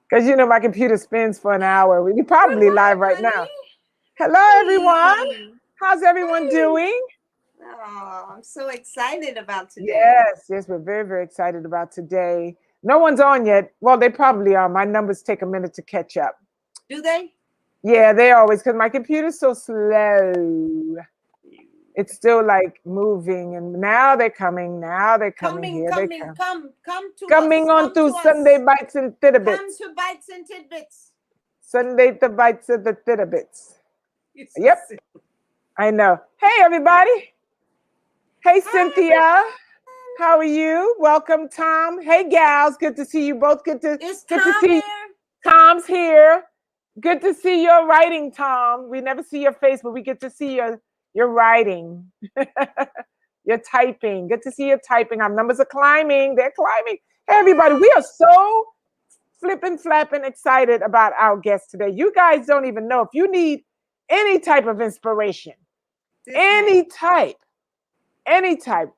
Because you know my computer spins for an hour. We're Good probably live morning, right now. honey. Hello, everyone. Hey. How's everyone Hey. doing? Oh, I'm so excited about today. Yes, we're very, very excited about today. No one's on yet. Well, they probably are. My numbers take a minute to catch up. Do they? Yeah, they always, because my computer's so slow. It's still like moving, and now they're coming. Now they're coming. Coming, Here they coming, come. come to us. Coming on Come through to Sunday us. Bites and Come Thitterbits. to Bites and Tidbits. Sunday the Bites of the Thitterbits. You're so Yep, silly. I know. Hey, everybody. Hey, Hi, Cynthia. How are you? Welcome, Tom. Hey, gals. Good to see you both. is Good to Tom see there? Tom's here. Good to see your writing, Tom. We never see your face, but we get to see your writing. Your typing. Good to see you typing. Our numbers are climbing. They're climbing. Hey, everybody. We are so flipping, flapping excited about our guest today. You guys don't even know if you need any type of inspiration, This man. any type, any type.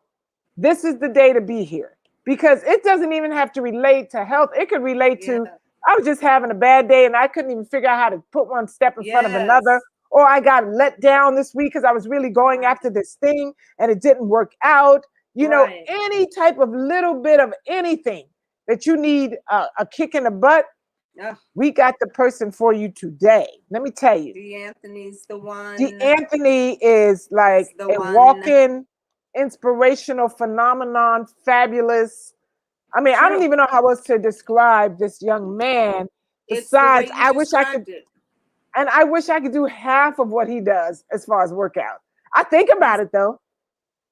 This is the day to be here because it doesn't even have to relate to health. It could relate Yeah. to, I was just having a bad day and I couldn't even figure out how to put one step in front of another. Yes. Or I got let down this week because I was really going Right. after this thing and it didn't work out. You know, Right. any type of little bit of anything that you need a kick in the butt, Oh, we got the person for you today. Let me tell you. D'Anthony's the D. one. Anthony is He's like the a one. walk-in inspirational phenomenon, fabulous. I mean, I don't True. even know how else to describe this young man. It's the way Besides, you I wish I could, described it. and I wish I could do half of what he does as far as workout. I think about He's it though.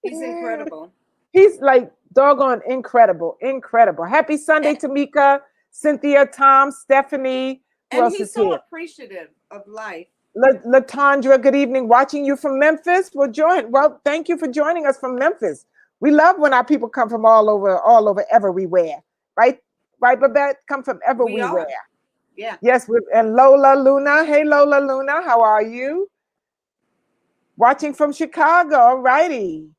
he's incredible. He's like doggone incredible, incredible. Happy Sunday, And, Tamika, Cynthia, Tom, Stephanie. Who and else he's is so here? appreciative of life. Latondra, good evening. Watching you from Memphis. Well, thank you for joining us from Memphis. We love when our people come from all over, everywhere. Right? Right, Babette? Come from We everywhere. are. Yeah. Yes, and Lola Luna. Hey, Lola Luna, how are you? Watching from Chicago. All righty.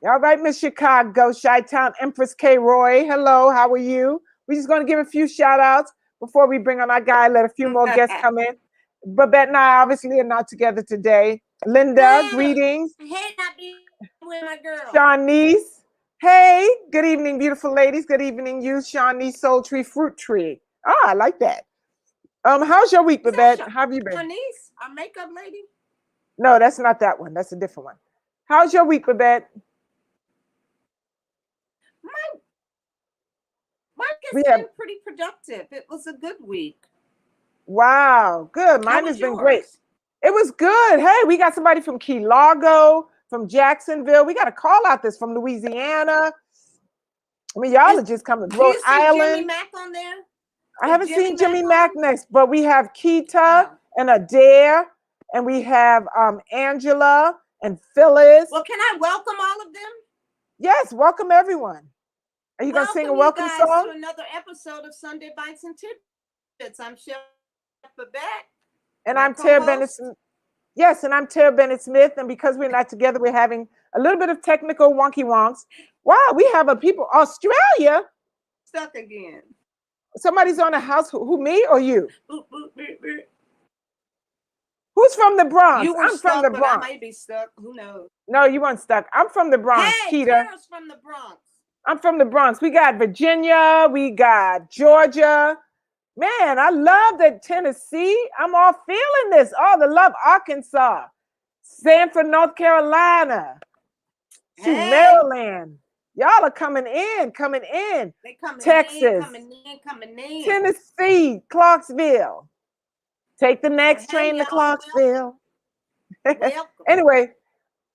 All right, Miss Chicago, Chi-Town, Empress K. Roy. Hello, how are you? We're just going to give a few shout outs before we bring on our guy, let a few more guests come in. Babette and I obviously are not together today. Linda, Hey, greetings. hey, not be with my girl. Shawnice. Hey, good evening, beautiful ladies. Good evening, you, Shawnice Soul Tree Fruit Tree. Ah, I like that. How's your week, Is that Babette? How have you been? Shanice, our makeup lady? No, that's not that one. That's a different one. How's your week, Babette? My my week has We been have pretty productive. It was a good week. wow, good. How Mine has was been great. yours? It was good. Hey, we got somebody from Key Largo, from Jacksonville. We got to call out this from Louisiana. I mean, y'all Is are just coming. do Rhode you see Jimmy Island. Mack on there? I Is haven't Jimmy seen Mack Jimmy Mack on? next, but we have Keita Oh. and Adair, and we have Angela and Phyllis. Well, can I welcome all of them? Yes, welcome everyone. Are you gonna sing a Welcome you welcome guys to song? another episode of Sunday Bites and Tidbits. I'm Chef Babette, my And I'm co-host. Tara Bennett. Yes, and I'm Tara Bennett Smith. And because we're not together, we're having a little bit of technical wonky wonks. Wow, we have a people Australia. Stuck again. Somebody's on the house. Who me or you? Boop, boop, boop, boop. Who's from the Bronx? You were I'm from the stuck, but I Bronx. might be stuck. Who knows? No, you weren't stuck. I'm from the Bronx, Hey, Keita. Tara's from the Bronx. I'm from the Bronx. We got Virginia. We got Georgia. Man, I love that Tennessee. I'm all feeling this. All the love. Arkansas, Sanford, North Carolina, shoot, Hey, Maryland. Y'all are coming in, coming in. they coming in, Texas, coming in, coming in. Tennessee, Clarksville. Take the Well, next hey, train to y'all, Clarksville. welcome. Anyway,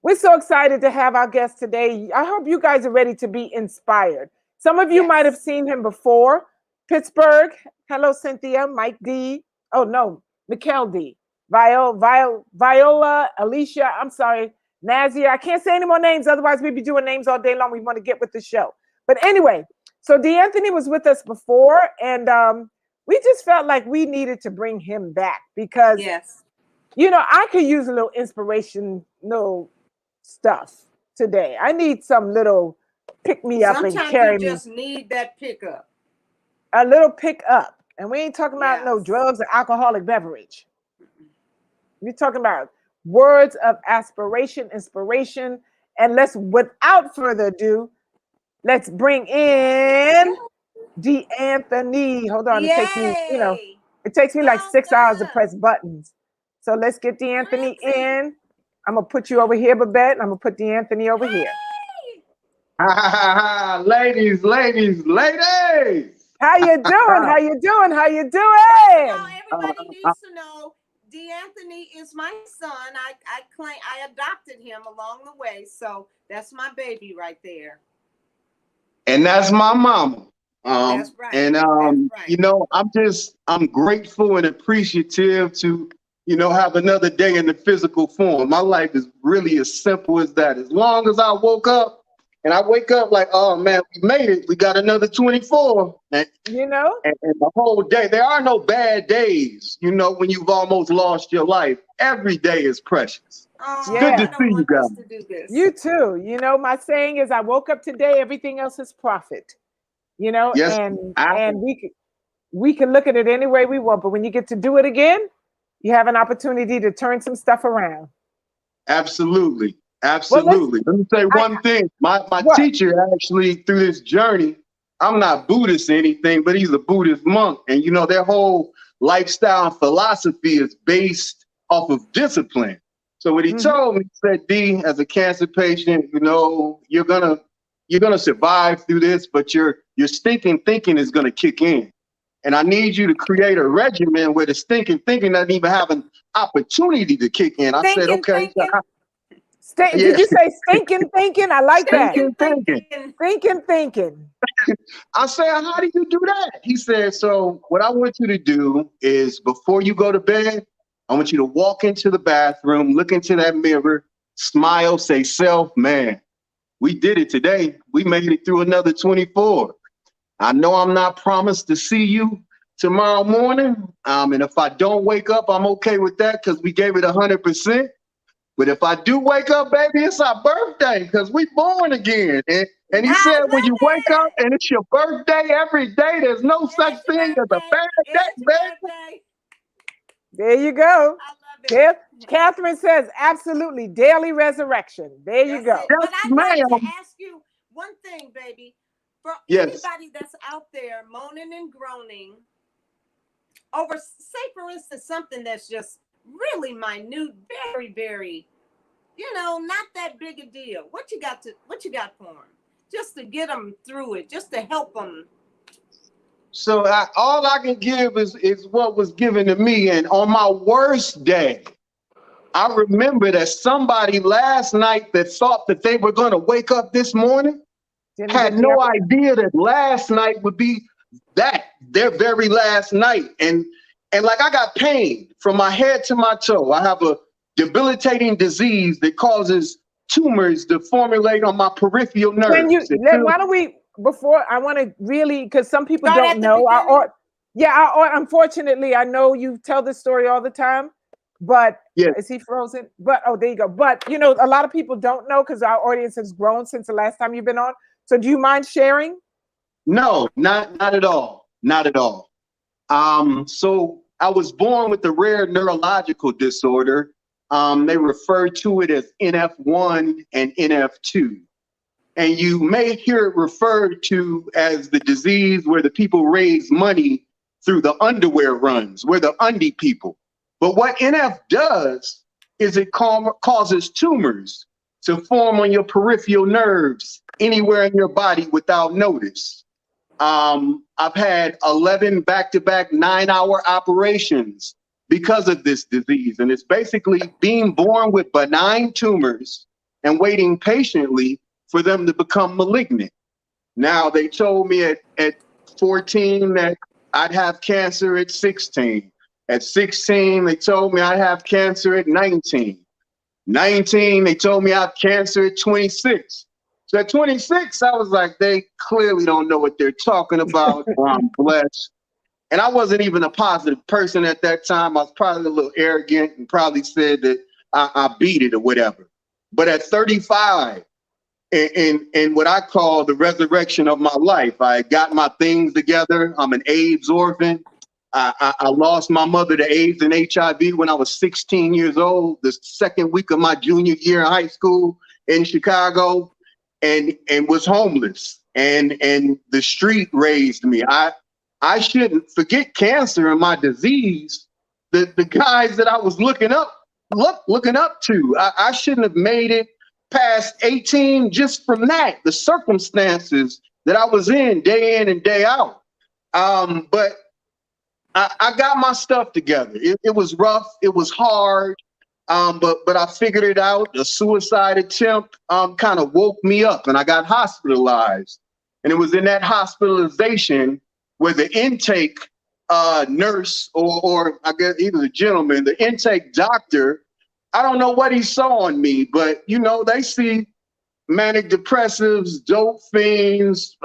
we're so excited to have our guest today. I hope you guys are ready to be inspired. Some of you might have Yes. seen him before. Pittsburgh. Hello, Cynthia. Mike D. Oh, no. Mikkel D. Viola, Alicia. I'm sorry. Nazia. I can't say any more names. Otherwise, we'd be doing names all day long. We want to get with the show. But anyway, so D'Anthony was with us before, and we just felt like we needed to bring him back because, Yes. I could use a little inspiration, stuff today. I need some little pick me up and Sometimes you carry me, just need that pickup. a little pick up. And we ain't talking about no Yes. drugs or alcoholic beverage. We're talking about words of aspiration, inspiration. And let's, without further ado, let's bring in D'Anthony. Hold on, it takes me, Yay! it takes me like 6 hours to Welcome. press buttons. So let's get D'Anthony Prince. in. I'm gonna put you over here, Babette, and I'm gonna put D'Anthony over here. Hey! Ladies, ladies, ladies. How you doing? How you doing? How you First of all, doing? everybody needs to know D'Anthony is my son. I adopted him along the way, so that's my baby right there. And that's my mama. That's right. And That's right. you know, I'm grateful and appreciative to, have another day in the physical form. My life is really as simple as that. As long as I woke up and I wake up like, oh man, we made it. We got another 24. And the whole day. There are no bad days, when you've almost lost your life. Every day is precious. Oh, Good to I see don't you want guys. us to do this. You too. My saying is, I woke up today. Everything else is profit. Yes, and we can look at it any way we want, but when you get to do it again, you have an opportunity to turn some stuff around. absolutely. Well, Absolutely. Let me say one thing. My what? teacher actually through this journey, I'm not Buddhist or anything, but he's a Buddhist monk. And their whole lifestyle and philosophy is based off of discipline. So what he told me, he said, D, as a cancer patient, you're gonna survive through this, but your stinking thinking is gonna kick in. And I need you to create a regimen where the stinking thinking doesn't even have an opportunity to kick in. I said, okay. Did you say stinking thinking? I like that. Thinking. Thinking. I said, how do you do that? He said, so what I want you to do is before you go to bed, I want you to walk into the bathroom, look into that mirror, smile, say, self, man, we did it today. We made it through another 24. I know I'm not promised to see you tomorrow morning. And if I don't wake up, I'm okay with that because we gave it 100%. But if I do wake up, baby, it's our birthday because we born again. And he said, when you wake up and it's your birthday every day, there's no such thing as a bad day, baby. There you go. I love it. Catherine says, absolutely, daily resurrection. There you go. But I'd like to ask you one thing, baby. For anybody that's out there moaning and groaning over, say, for instance, something that's just really minute, very, very, not that big a deal. What you got for them? Just to get them through it, just to help them. So all I can give is what was given to me. And on my worst day, I remember that somebody last night that thought that they were going to wake up this morning had no idea that last night would be their very last night. And like I got pain from my head to my toe. I have a debilitating disease that causes tumors to formulate on my peripheral nerves. Why don't we, before I want to really, because some people don't know. Unfortunately, I know you tell this story all the time, but is he frozen? But there you go. But a lot of people don't know because our audience has grown since the last time you've been on. So do you mind sharing? No, not at all. Not at all. So I was born with a rare neurological disorder. They refer to it as NF1 and NF2. And you may hear it referred to as the disease where the people raise money through the underwear runs. We're the undie people. But what NF does is it causes tumors to form on your peripheral nerves anywhere in your body without notice. I've had 11 back-to-back 9-hour operations because of this disease. And it's basically being born with benign tumors and waiting patiently for them to become malignant. Now, they told me at 14 that I'd have cancer at 16. At 16, they told me I'd have cancer at 19. 19, they told me I'd have cancer at 26. So at 26, I was like, they clearly don't know what they're talking about, or I'm blessed. And I wasn't even a positive person at that time. I was probably a little arrogant and probably said that I beat it or whatever. But at 35, in what I call the resurrection of my life, I got my things together. I'm an AIDS orphan. I lost my mother to AIDS and HIV when I was 16 years old, the second week of my junior year in high school in Chicago, and was homeless. And the street raised me. I shouldn't forget cancer and my disease. The guys that I was looking up to, I shouldn't have made it past 18 just from that, the circumstances that I was in and day out. But I got my stuff together. It was rough. It was hard. But I figured it out. A suicide attempt kind of woke me up, and I got hospitalized. And it was in that hospitalization where the intake nurse, or I guess either the gentleman, the intake doctor, I don't know what he saw in me, but you know, they see manic depressives, dope fiends,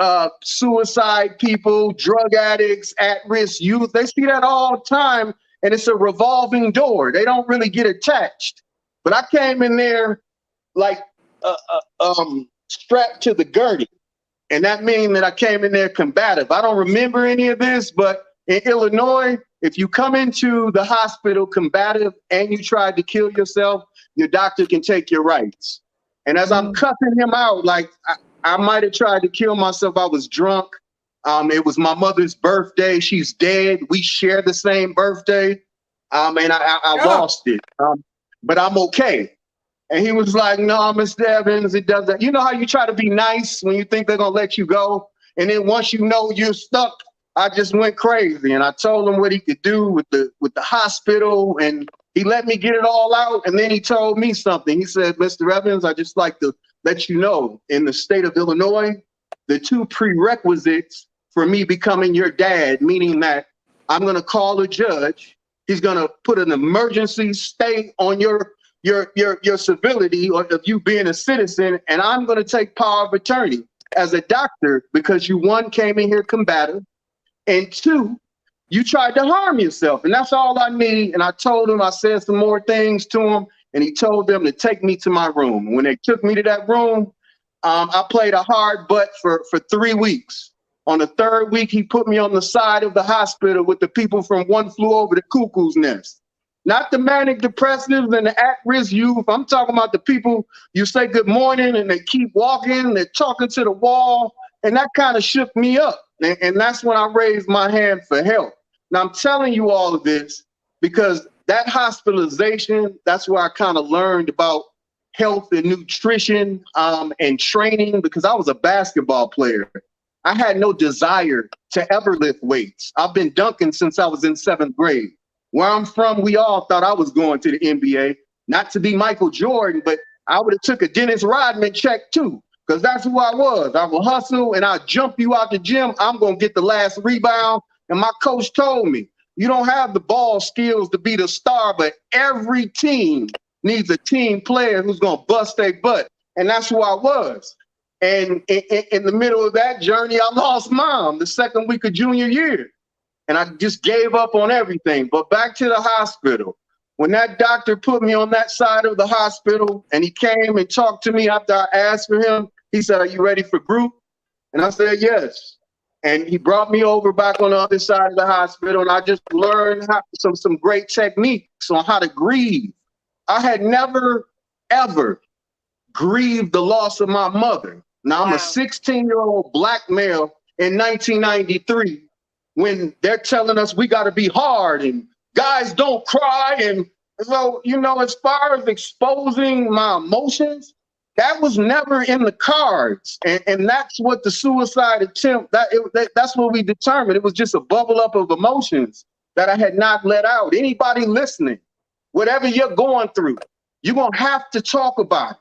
suicide people, drug addicts, at-risk youth. They see that all the time, and it's a revolving door. They don't really get attached. But I came in there like strapped to the gurney, and that means that I came in there combative. I don't remember any of this, but in Illinois, if you come into the hospital combative and you tried to kill yourself, your doctor can take your rights. And as I'm cussing him out, like I might have tried to kill myself. I was drunk. It was my mother's birthday. She's dead. We share the same birthday. And I lost it. But I'm okay. And he was like, no, Mr. Evans, it doesn't. You know how you try to be nice when you think they're going to let you go? And then once you know you're stuck, I just went crazy. And I told him what he could do with the hospital. And he let me get it all out. And then he told me something. He said, Mr. Evans, I just like to let you know, in the state of Illinois, the two prerequisites for me becoming your dad, meaning that I'm going to call a judge. He's going to put an emergency stay on your civility or of you being a citizen. And I'm going to take power of attorney as a doctor because you, one, came in here combative, and two, you tried to harm yourself. And that's all I need. And I told him, I said some more things to him, and he told them to take me to my room. When they took me to that room, I played a hard butt for 3 weeks. On the third week, he put me on the side of the hospital with the people from One Flew Over the Cuckoo's Nest. Not the manic depressives and the at-risk youth. I'm talking about the people you say good morning and they keep walking, they're talking to the wall. And that kind of shook me up. And that's when I raised my hand for help. Now, I'm telling you all of this because that hospitalization, that's where I kind of learned about health and nutrition and training, because I was a basketball player. I had no desire to ever lift weights. I've been dunking since I was in 7th grade. Where I'm from, we all thought I was going to the NBA, not to be Michael Jordan, but I would have took a Dennis Rodman check too, because that's who I was. I will hustle and I'll jump you out the gym. I'm going to get the last rebound. And my coach told me, you don't have the ball skills to be the star, but every team needs a team player who's going to bust their butt. And that's who I was. And in the middle of that journey, I lost mom the second week of junior year. And I just gave up on everything. But back to the hospital. When that doctor put me on that side of the hospital and he came and talked to me after I asked for him, he said, are you ready for group? And I said, yes. And he brought me over back on the other side of the hospital. And I just learned some great techniques on how to grieve. I had never, ever grieved the loss of my mother. Now, I'm a 16-year-old black male in 1993 when they're telling us we got to be hard and guys don't cry. And so, you know, as far as exposing my emotions, that was never in the cards. And that's what the suicide attempt, that's what we determined. It was just a bubble up of emotions that I had not let out. Anybody listening, whatever you're going through, you're going to have to talk about it.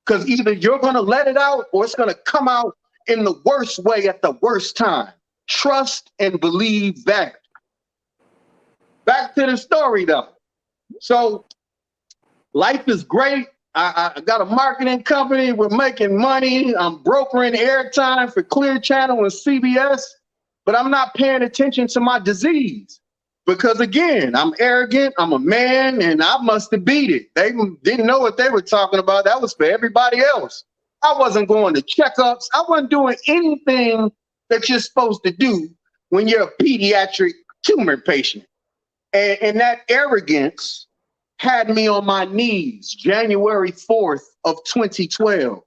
Because either you're going to let it out or it's going to come out in the worst way at the worst time. Trust and believe that. Back to the story, though. So life is great. I got a marketing company. We're making money. I'm brokering airtime for Clear Channel and CBS, but I'm not paying attention to my disease. Because again, I'm arrogant, I'm a man, and I must have beat it. They didn't know what they were talking about. That was for everybody else. I wasn't going to checkups. I wasn't doing anything that you're supposed to do when you're a pediatric tumor patient. And that arrogance had me on my knees January 4th of 2012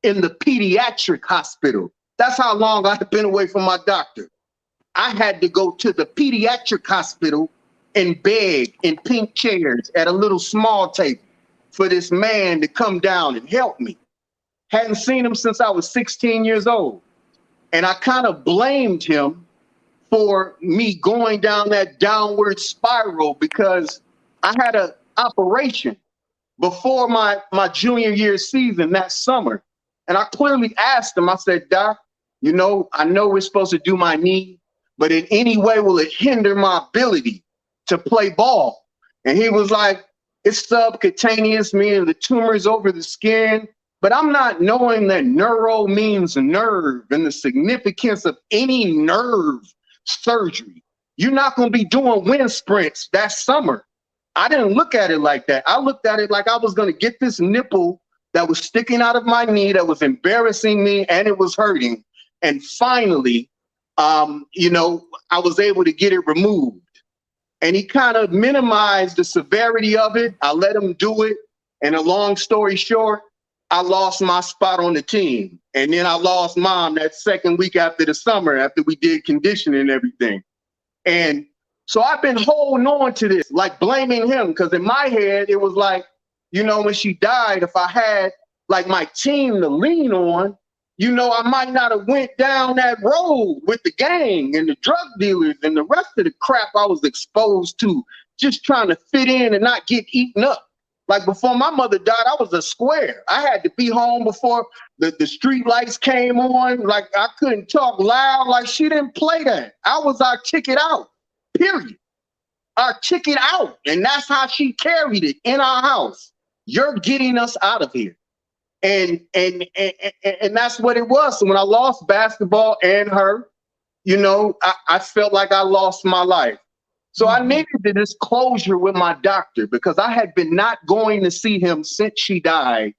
in the pediatric hospital. That's how long I had been away from my doctor. I had to go to the pediatric hospital and beg in pink chairs at a little small table for this man to come down and help me. Hadn't seen him since I was 16 years old. And I kind of blamed him for me going down that downward spiral because I had an operation before my junior year season that summer. And I clearly asked him, I said, Doc, you know, I know we're supposed to do my knee, but in any way will it hinder my ability to play ball? And he was like, it's subcutaneous, meaning the tumor's over the skin. But I'm not knowing that neuro means nerve and the significance of any nerve surgery. You're not going to be doing wind sprints that summer. I didn't look at it like that. I looked at it like I was going to get this nipple that was sticking out of my knee, that was embarrassing me, and it was hurting. And finally, you know, I was able to get it removed. And he kind of minimized the severity of it. I let him do it. And a long story short, I lost my spot on the team. And then I lost Mom that second week after the summer, after we did conditioning and everything. And so I've been holding on to this, like blaming him, because in my head, it was like, you know, when she died, if I had like my team to lean on, you know, I might not have went down that road with the gang and the drug dealers and the rest of the crap I was exposed to, just trying to fit in and not get eaten up. Like before my mother died, I was a square. I had to be home before the street lights came on. Like I couldn't talk loud. Like she didn't play that. I was our ticket out, period. Our ticket out. And that's how she carried it in our house. You're getting us out of here. And that's what it was. So when I lost basketball and her, you know, I felt like I lost my life. So I needed this closure with my doctor because I had been not going to see him since she died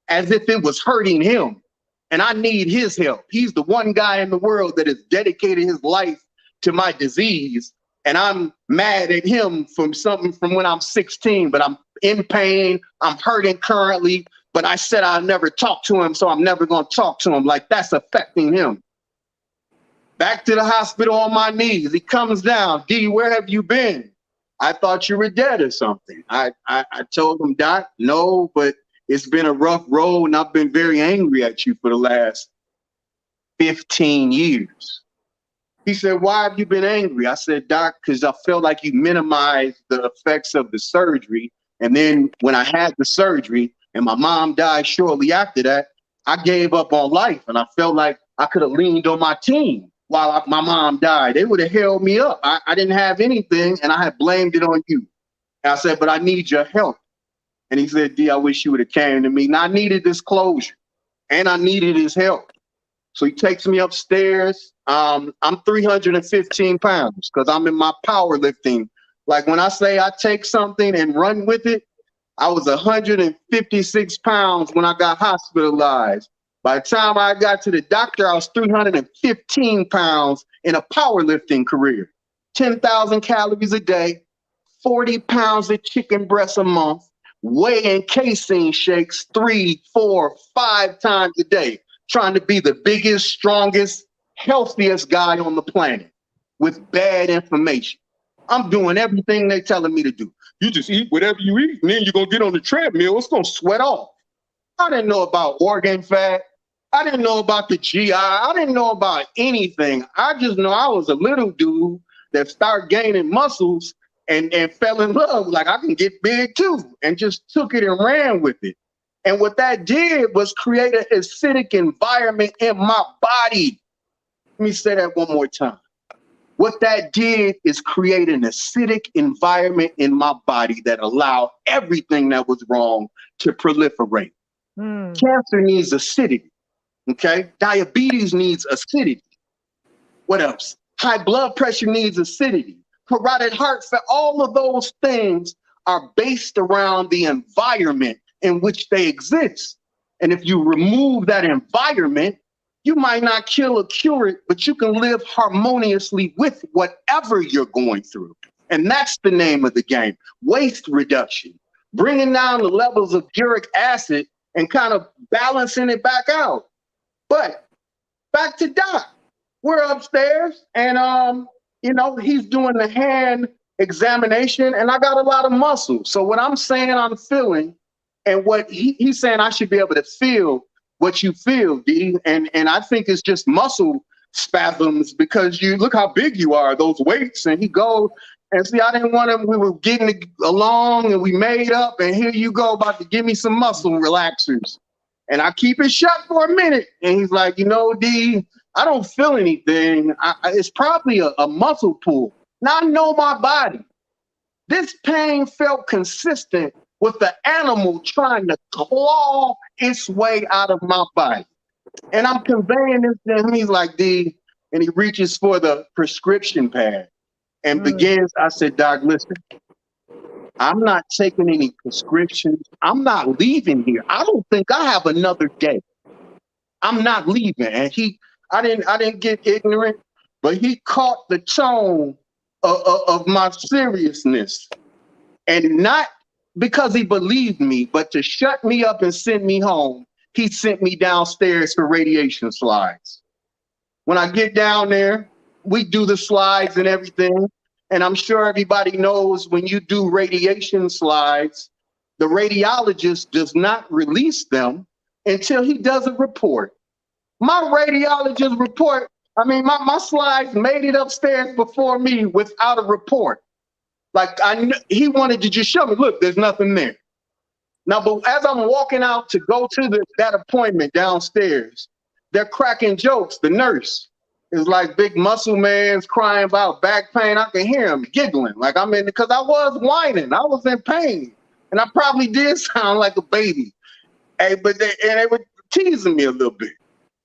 as if it was hurting him. And I need his help. He's the one guy in the world that has dedicated his life to my disease. And I'm mad at him from something from when I'm 16, but I'm in pain. I'm hurting currently, but I said I'll never talk to him. So I'm never going to talk to him. Like that's affecting him. Back to the hospital on my knees. He comes down. D, where have you been? I thought you were dead or something. I told him, Doc, no, but it's been a rough road and I've been very angry at you for the last 15 years. He said, why have you been angry? I said, Doc, because I felt like you minimized the effects of the surgery. And then when I had the surgery and my mom died shortly after that, I gave up on life. And I felt like I could have leaned on my team while my mom died. They would have held me up. I didn't have anything and I had blamed it on you. And I said, but I need your help. And he said, D, I wish you would have came to me. And I needed this closure and I needed his help. So he takes me upstairs. I'm 315 pounds because I'm in my powerlifting. Like when I say I take something and run with it, I was 156 pounds when I got hospitalized. By the time I got to the doctor, I was 315 pounds in a powerlifting career. 10,000 calories a day, 40 pounds of chicken breast a month, whey and casein shakes 3, 4, 5 times a day, trying to be the biggest, strongest, healthiest guy on the planet with bad information. I'm doing everything they're telling me to do. You just eat whatever you eat, and then you're going to get on the treadmill. It's going to sweat off. I didn't know about organ fat. I didn't know about the GI. I didn't know about anything. I just know I was a little dude that started gaining muscles and fell in love. Like I can get big too, and just took it and ran with it. And what that did was create an acidic environment in my body. Let me say that one more time. What that did is create an acidic environment in my body that allowed everything that was wrong to proliferate. Cancer needs acidity. Okay, diabetes needs acidity. What else? High blood pressure needs acidity. Carotid heart failure, all of those things are based around the environment in which they exist. And if you remove that environment, You might not kill or cure it, but you can live harmoniously with whatever you're going through. And that's the name of the game, waste reduction, bringing down the levels of uric acid and kind of balancing it back out. But back to Doc. We're upstairs and, you know, he's doing the hand examination and I got a lot of muscle. So what I'm saying I'm feeling and what he's saying I should be able to feel what you feel, D. And I think it's just muscle spasms because you look how big you are, those weights. And he goes, and see, I didn't want him, we were getting along and we made up and here you go about to give me some muscle relaxers. And I keep it shut for a minute. And he's like, you know, D, I don't feel anything. It's probably a muscle pull. Now I know my body. This pain felt consistent with the animal trying to claw its way out of my body. And I'm conveying this to him. He's like, D, and he reaches for the prescription pad and begins. I said, Doc, listen, I'm not taking any prescriptions. I'm not leaving here. I don't think I have another day. I'm not leaving. And I didn't get ignorant, but he caught the tone of my seriousness. And not because he believed me, but to shut me up and send me home, he sent me downstairs for radiation slides. When I get down there, we do the slides and everything. And I'm sure everybody knows when you do radiation slides, the radiologist does not release them until he does a report. My radiologist report, I mean, my slides made it upstairs before me without a report. Like he wanted to just show me, look, there's nothing there. Now, but as I'm walking out to go to that appointment downstairs, they're cracking jokes. The nurse is like, big muscle man's crying about back pain. I can hear him giggling. Like I'm in, because I was whining. I was in pain. And I probably did sound like a baby. Hey, but they were teasing me a little bit.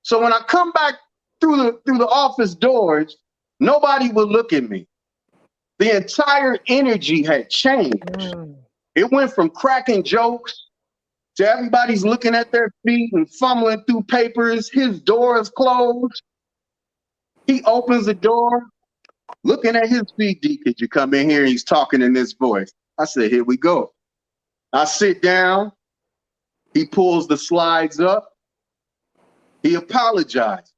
So when I come back through the office doors, nobody would look at me. The entire energy had changed. It went from cracking jokes to everybody's looking at their feet and fumbling through papers. His door is closed. He opens the door, looking at his feet. D, could you come in here? And he's talking in this voice. I said, here we go. I sit down. He pulls the slides up. He apologized.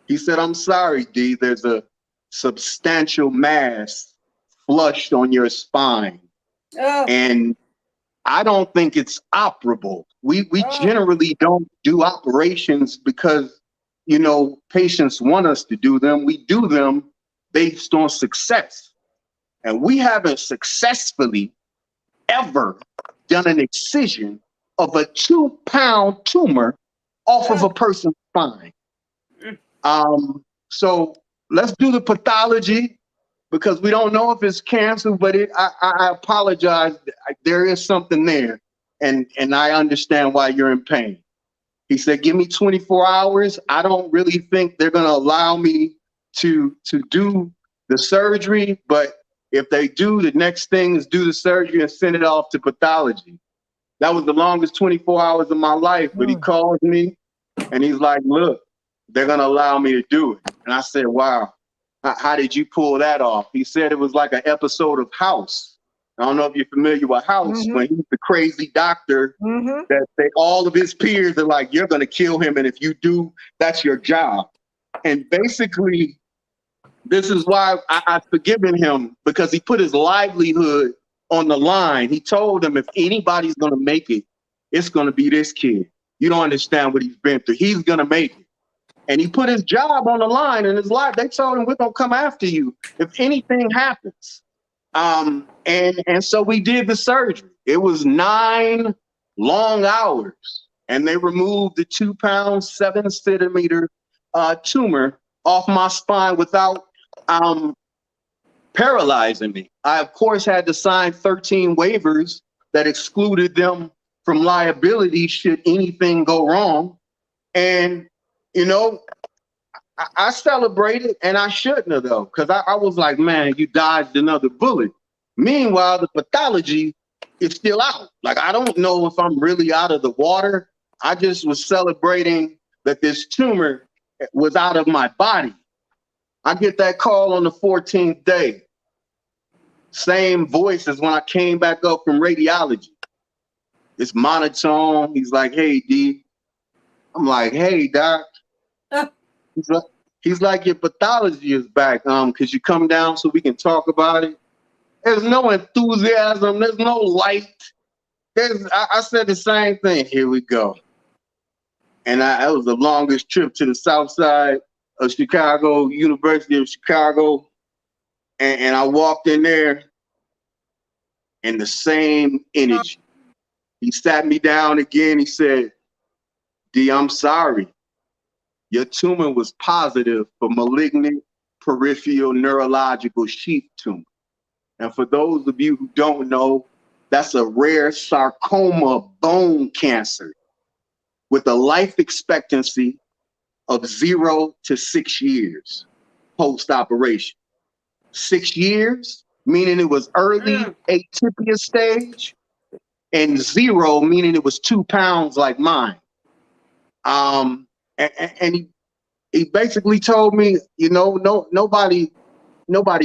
He said, I'm sorry, D, there's a substantial mass flushed on your spine. Oh. And I don't think it's operable. We generally don't do operations because, you know, patients want us to do them. We do them based on success. And we haven't successfully ever done an excision of a 2-pound tumor off of a person's spine. So let's do the pathology because we don't know if it's cancer, but I apologize. There is something there. And I understand why you're in pain. He said, give me 24 hours. I don't really think they're going to allow me to do the surgery. But if they do, the next thing is do the surgery and send it off to pathology. That was the longest 24 hours of my life. But he calls me and he's like, look, they're going to allow me to do it. And I said, wow, how did you pull that off? He said it was like an episode of House. I don't know if you're familiar with House, but he's the crazy doctor that all of his peers are like, you're going to kill him. And if you do, that's your job. And basically, this is why I've forgiven him, because he put his livelihood on the line. He told them if anybody's going to make it, it's going to be this kid. You don't understand what he's been through. He's going to make it. And he put his job on the line in his life. They told him, we're going to come after you if anything happens. And so we did the surgery. It was 9 long hours. And they removed the 2-pound, 7-centimeter tumor off my spine without paralyzing me. I, of course, had to sign 13 waivers that excluded them from liability should anything go wrong. And, you know, I celebrated, and I shouldn't have, though, because I was like, man, you dodged another bullet. Meanwhile, the pathology is still out. Like, I don't know if I'm really out of the water. I just was celebrating that this tumor was out of my body. I get that call on the 14th day. Same voice as when I came back up from radiology. It's monotone. He's like, hey, D. I'm like, hey, doc. He's like, your pathology is back. Could you come down so we can talk about it? There's no enthusiasm. There's no light. I said the same thing. Here we go. And that was the longest trip to the south side of Chicago, University of Chicago. And I walked in there in the same energy. He sat me down again. He said, D, I'm sorry. Your tumor was positive for malignant peripheral neurological sheath tumor. And for those of you who don't know, that's a rare sarcoma bone cancer with a life expectancy of 0 to 6 years post-operation. 6 years, meaning it was early atypia stage, and 0, meaning it was 2 pounds like mine. And he basically told me, you know, nobody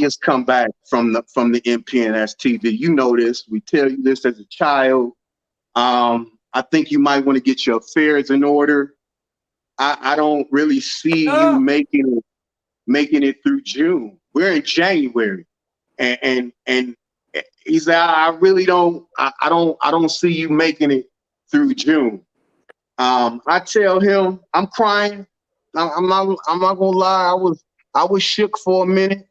has come back from the MPNS TV. You know this. We tell you this as a child. I think you might want to get your affairs in order. I don't really see you making it through June. We're in January, and he said, I really don't. I don't see you making it through June. I tell him I'm crying. I'm not gonna lie. I was shook for a minute,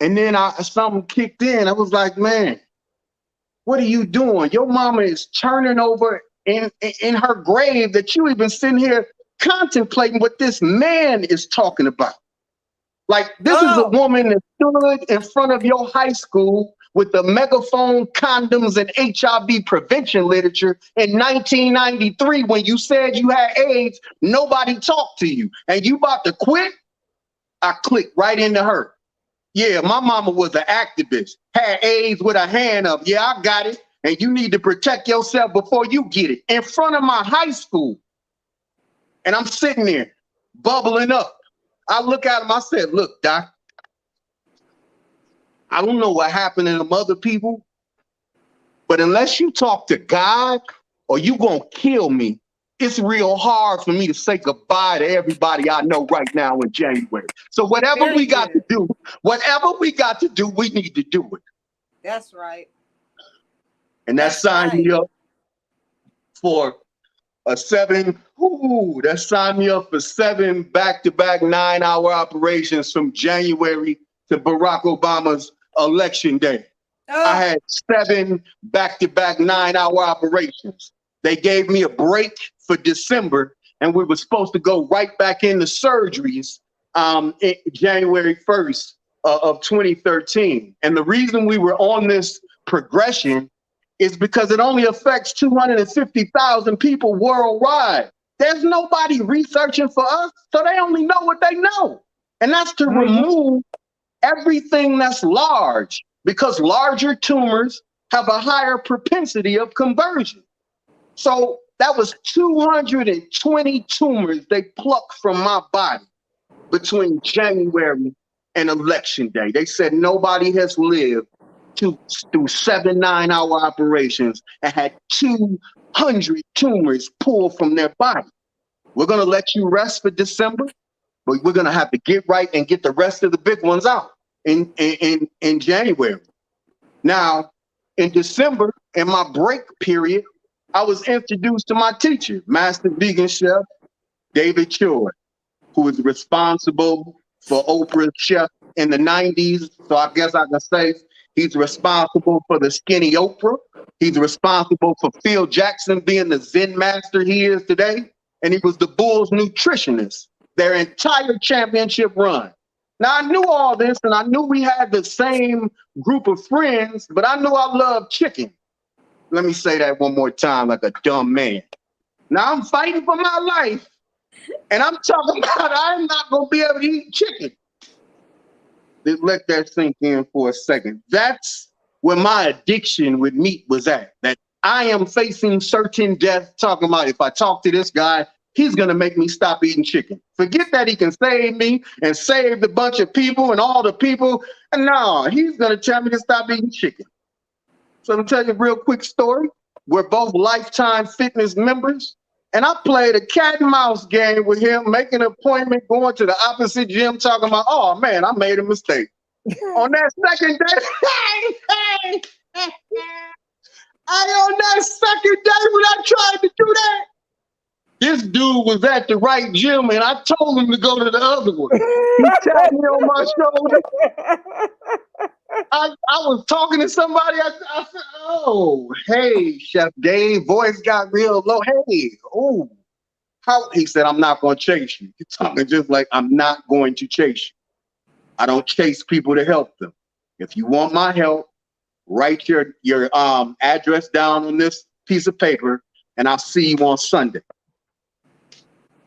and then something kicked in. I was like, man, what are you doing? Your mama is turning over in her grave that you even sitting here contemplating what this man is talking about. Like, this is a woman that stood in front of your high school with the megaphone, condoms, and HIV prevention literature in 1993 when you said you had AIDS. Nobody talked to you. And you about to quit? I clicked right into her. Yeah, my mama was an activist, had AIDS with her hand up. Yeah, I got it. And you need to protect yourself before you get it. In front of my high school. And I'm sitting there, bubbling up. I look at him, I said, look, doc, I don't know what happened to them other people, but unless you talk to God or you gonna kill me, it's real hard for me to say goodbye to everybody I know right now in January. So whatever we got to do, we need to do it. That's right. And that signed me up for that signed me up for 7 back-to-back 9-hour operations from January to Barack Obama's election day. I had 7 back-to-back 9-hour operations. They gave me a break for December, and we were supposed to go right back into surgeries in January 1st of 2013. And the reason we were on this progression is because it only affects 250,000 people worldwide. There's nobody researching for us, so they only know what they know. And that's to remove everything that's large, because larger tumors have a higher propensity of conversion. So that was 220 tumors they plucked from my body between January and election day. They said nobody has lived through 7 9-hour operations and had 200 tumors pulled from their body. We're going to let you rest for December, but we're going to have to get right and get the rest of the big ones out in January. Now, in December, in my break period, I was introduced to my teacher, Master Vegan Chef David Choi, who is responsible for Oprah's chef in the 90s. So I guess I can say he's responsible for the skinny Oprah. He's responsible for Phil Jackson being the Zen master he is today. And he was the Bulls nutritionist, their entire championship run. Now, I knew all this, and I knew we had the same group of friends, but I knew I loved chicken. Let me say that one more time like a dumb man. Now, I'm fighting for my life, and I'm talking about I'm not going to be able to eat chicken. Just let that sink in for a second. That's where my addiction with meat was at. That I am facing certain death, talking about if I talk to this guy, he's going to make me stop eating chicken. Forget that he can save me and save the bunch of people and all the people. And no, he's going to tell me to stop eating chicken. So let me tell you a real quick story. We're both Lifetime Fitness members. And I played a cat and mouse game with him, making an appointment, going to the opposite gym, talking about, oh man, I made a mistake. On that second day, on that second day when I tried to do that, this dude was at the right gym and I told him to go to the other one. He tapped me on my shoulder. I was talking to somebody. I said, oh, hey, Chef Dave, voice got real low. Hey, oh, how? He said, I'm not going to chase you. You're talking just like I'm not going to chase you. I don't chase people to help them. If you want my help, write your address down on this piece of paper and I'll see you on Sunday.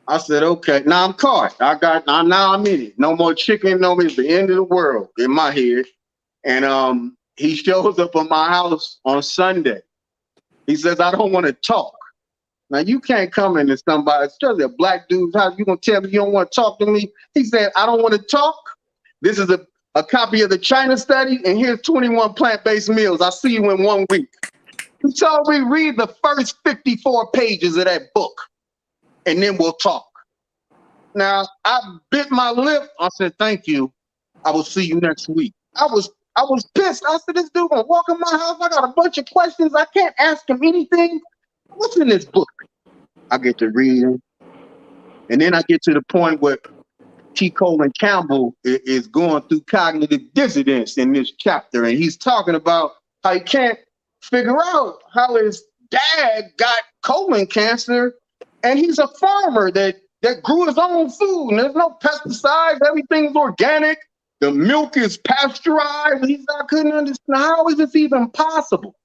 I said, okay, now I'm caught. Now I'm in it. No more chicken, no more. It's the end of the world in my head. And he shows up at my house on Sunday. He says, I don't want to talk. Now, you can't come into somebody, especially a black dude's house. You going to tell me you don't want to talk to me? He said, I don't want to talk. This is a copy of the China study, and here's 21 plant-based meals. I'll see you in 1 week. He told me read the first 54 pages of that book, and then we'll talk. Now, I bit my lip. I said, thank you. I will see you next week. I was pissed. I said, this dude gonna walk in my house. I got a bunch of questions. I can't ask him anything. What's in this book? I get to reading. And then I get to the point where T. Colin Campbell is going through cognitive dissonance in this chapter. And he's talking about how he can't figure out how his dad got colon cancer. And he's a farmer that grew his own food. And there's no pesticides. Everything's organic. The milk is pasteurized. I couldn't understand, how is this even possible?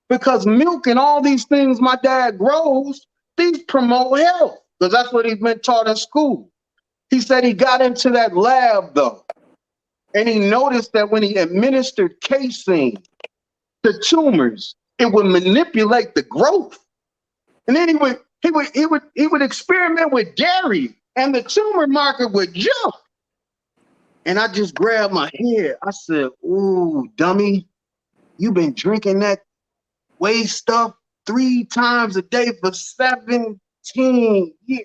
Because milk and all these things my dad grows, these promote health, because that's what he's been taught in school. He said he got into that lab, though, and he noticed that when he administered casein to tumors, it would manipulate the growth. And then he would experiment with dairy, and the tumor marker would jump. And I just grabbed my head. I said, ooh, dummy, you been drinking that whey stuff 3 times a day for 17 years.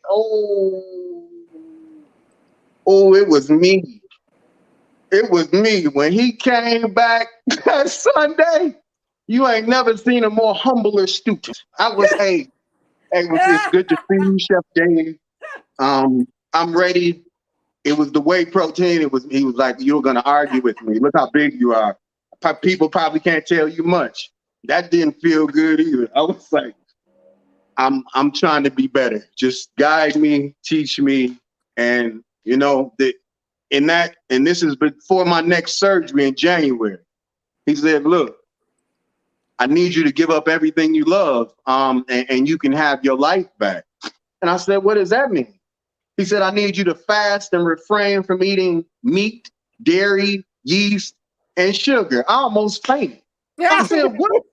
Oh, it was me. It was me. When he came back that Sunday, you ain't never seen a more humbler student. I was, it's good to see you, Chef Dave. I'm ready. It was the whey protein. He was like, you're gonna argue with me. Look how big you are. People probably can't tell you much. That didn't feel good either. I was like, I'm trying to be better. Just guide me, teach me, and you know and this is before my next surgery in January. He said, look, I need you to give up everything you love, and you can have your life back. And I said, what does that mean? He said, I need you to fast and refrain from eating meat, dairy, yeast, and sugar. I almost fainted. I said, what?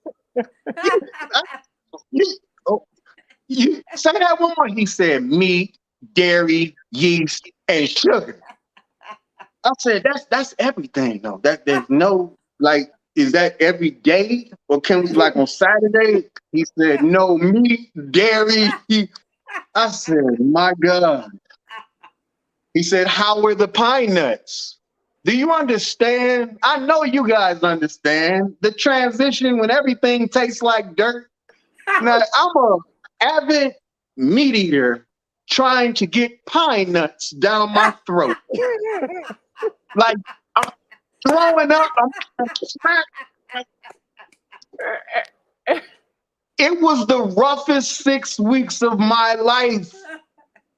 You say that one more. He said, meat, dairy, yeast, and sugar. I said, that's everything, though. There's no, like, is that every day? Or can we, like, on Saturday? He said, no meat, dairy. I said, my God. He said, how are the pine nuts? Do you understand? I know you guys understand the transition when everything tastes like dirt. Now, I'm an avid meat eater trying to get pine nuts down my throat. Like, I'm throwing up. It was the roughest 6 weeks of my life.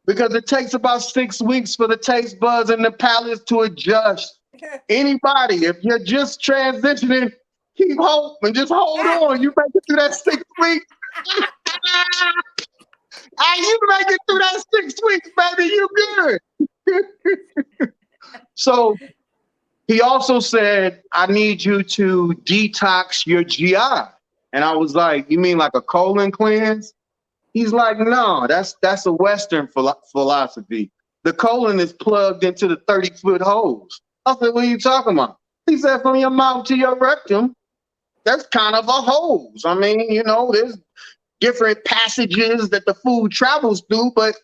Because it takes about 6 weeks for the taste buds and the palate to adjust. Anybody, if you're just transitioning, keep hope and just hold on. You make it through that 6 weeks. You make it through that 6 weeks, baby. You good. So he also said, I need you to detox your GI. And I was like, you mean like a colon cleanse? He's like, no, that's a Western philosophy. The colon is plugged into the 30-foot holes. I said, what are you talking about? He said, from your mouth to your rectum, that's kind of a hose. I mean, you know, there's different passages that the food travels through, but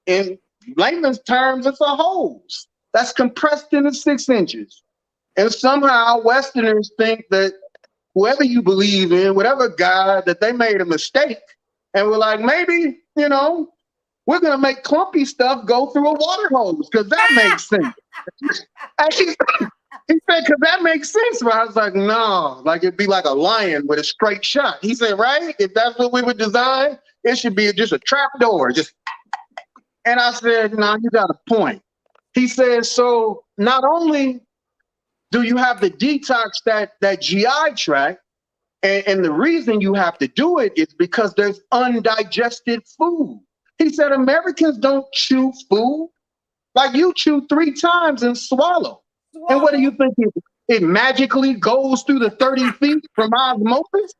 in layman's terms, it's a hose that's compressed into 6 inches. And somehow Westerners think that whoever you believe in, whatever God, that they made a mistake. And we're like, maybe, you know, we're going to make clumpy stuff go through a water hose because that makes sense. And he said, because that makes sense. But I was like, no, like it'd be like a lion with a straight shot. He said, right? If that's what we would design, it should be just a trap door. Just. And I said, no, you got a point. He said, so not only do you have to detox that GI tract, and the reason you have to do it is because there's undigested food. He said, Americans don't chew food. Like you chew 3 times and swallow. And what do you think? It magically goes through the 30 feet from osmosis?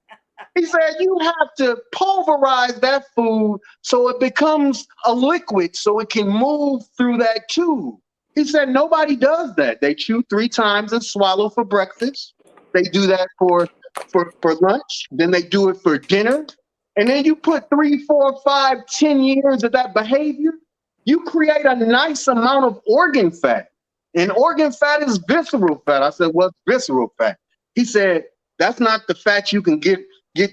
He said, you have to pulverize that food so it becomes a liquid so it can move through that tube. He said, nobody does that. They chew 3 times and swallow for breakfast. They do that for lunch. Then they do it for dinner. And then you put 3, 4, 5, 10 years of that behavior, you create a nice amount of organ fat. And organ fat is visceral fat. I said, what's visceral fat? He said, that's not the fat you can get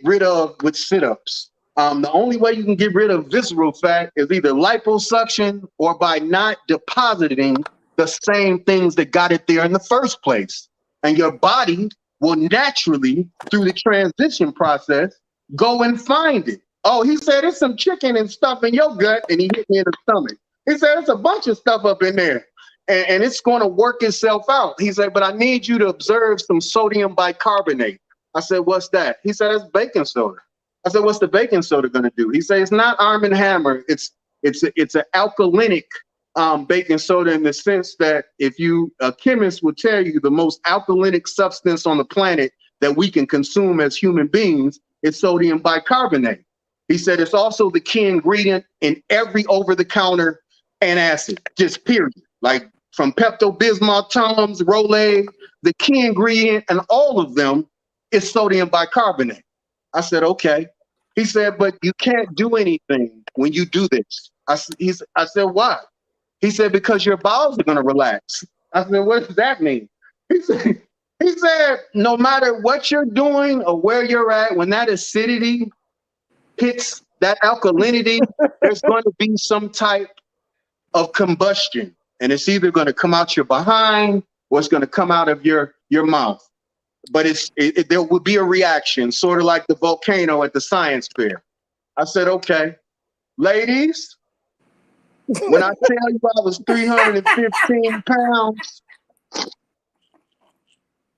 rid of with sit-ups. The only way you can get rid of visceral fat is either liposuction or by not depositing the same things that got it there in the first place. And your body will naturally, through the transition process, go and find it. Oh, he said, there's some chicken and stuff in your gut, and he hit me in the stomach. He said, there's a bunch of stuff up in there, and it's going to work itself out. He said, but I need you to observe some sodium bicarbonate. I said, what's that? He said, it's baking soda. I said, what's the baking soda going to do? He said, it's not Arm & Hammer. It's an alkalinic baking soda in the sense that a chemist will tell you the most alkalinic substance on the planet that we can consume as human beings is sodium bicarbonate. He said, it's also the key ingredient in every over-the-counter antacid, just period. Like from Pepto-Bismol, Tums, Rolaids, the key ingredient in all of them is sodium bicarbonate. I said, okay. He said, but you can't do anything when you do this. I said, why? He said, because your bowels are going to relax. I said, what does that mean? He said, no matter what you're doing or where you're at, when that acidity hits that alkalinity, there's going to be some type of combustion. And it's either going to come out your behind or it's going to come out of your mouth. But there will be a reaction, sort of like the volcano at the science fair. I said, okay, ladies, when I tell you I was 315 pounds,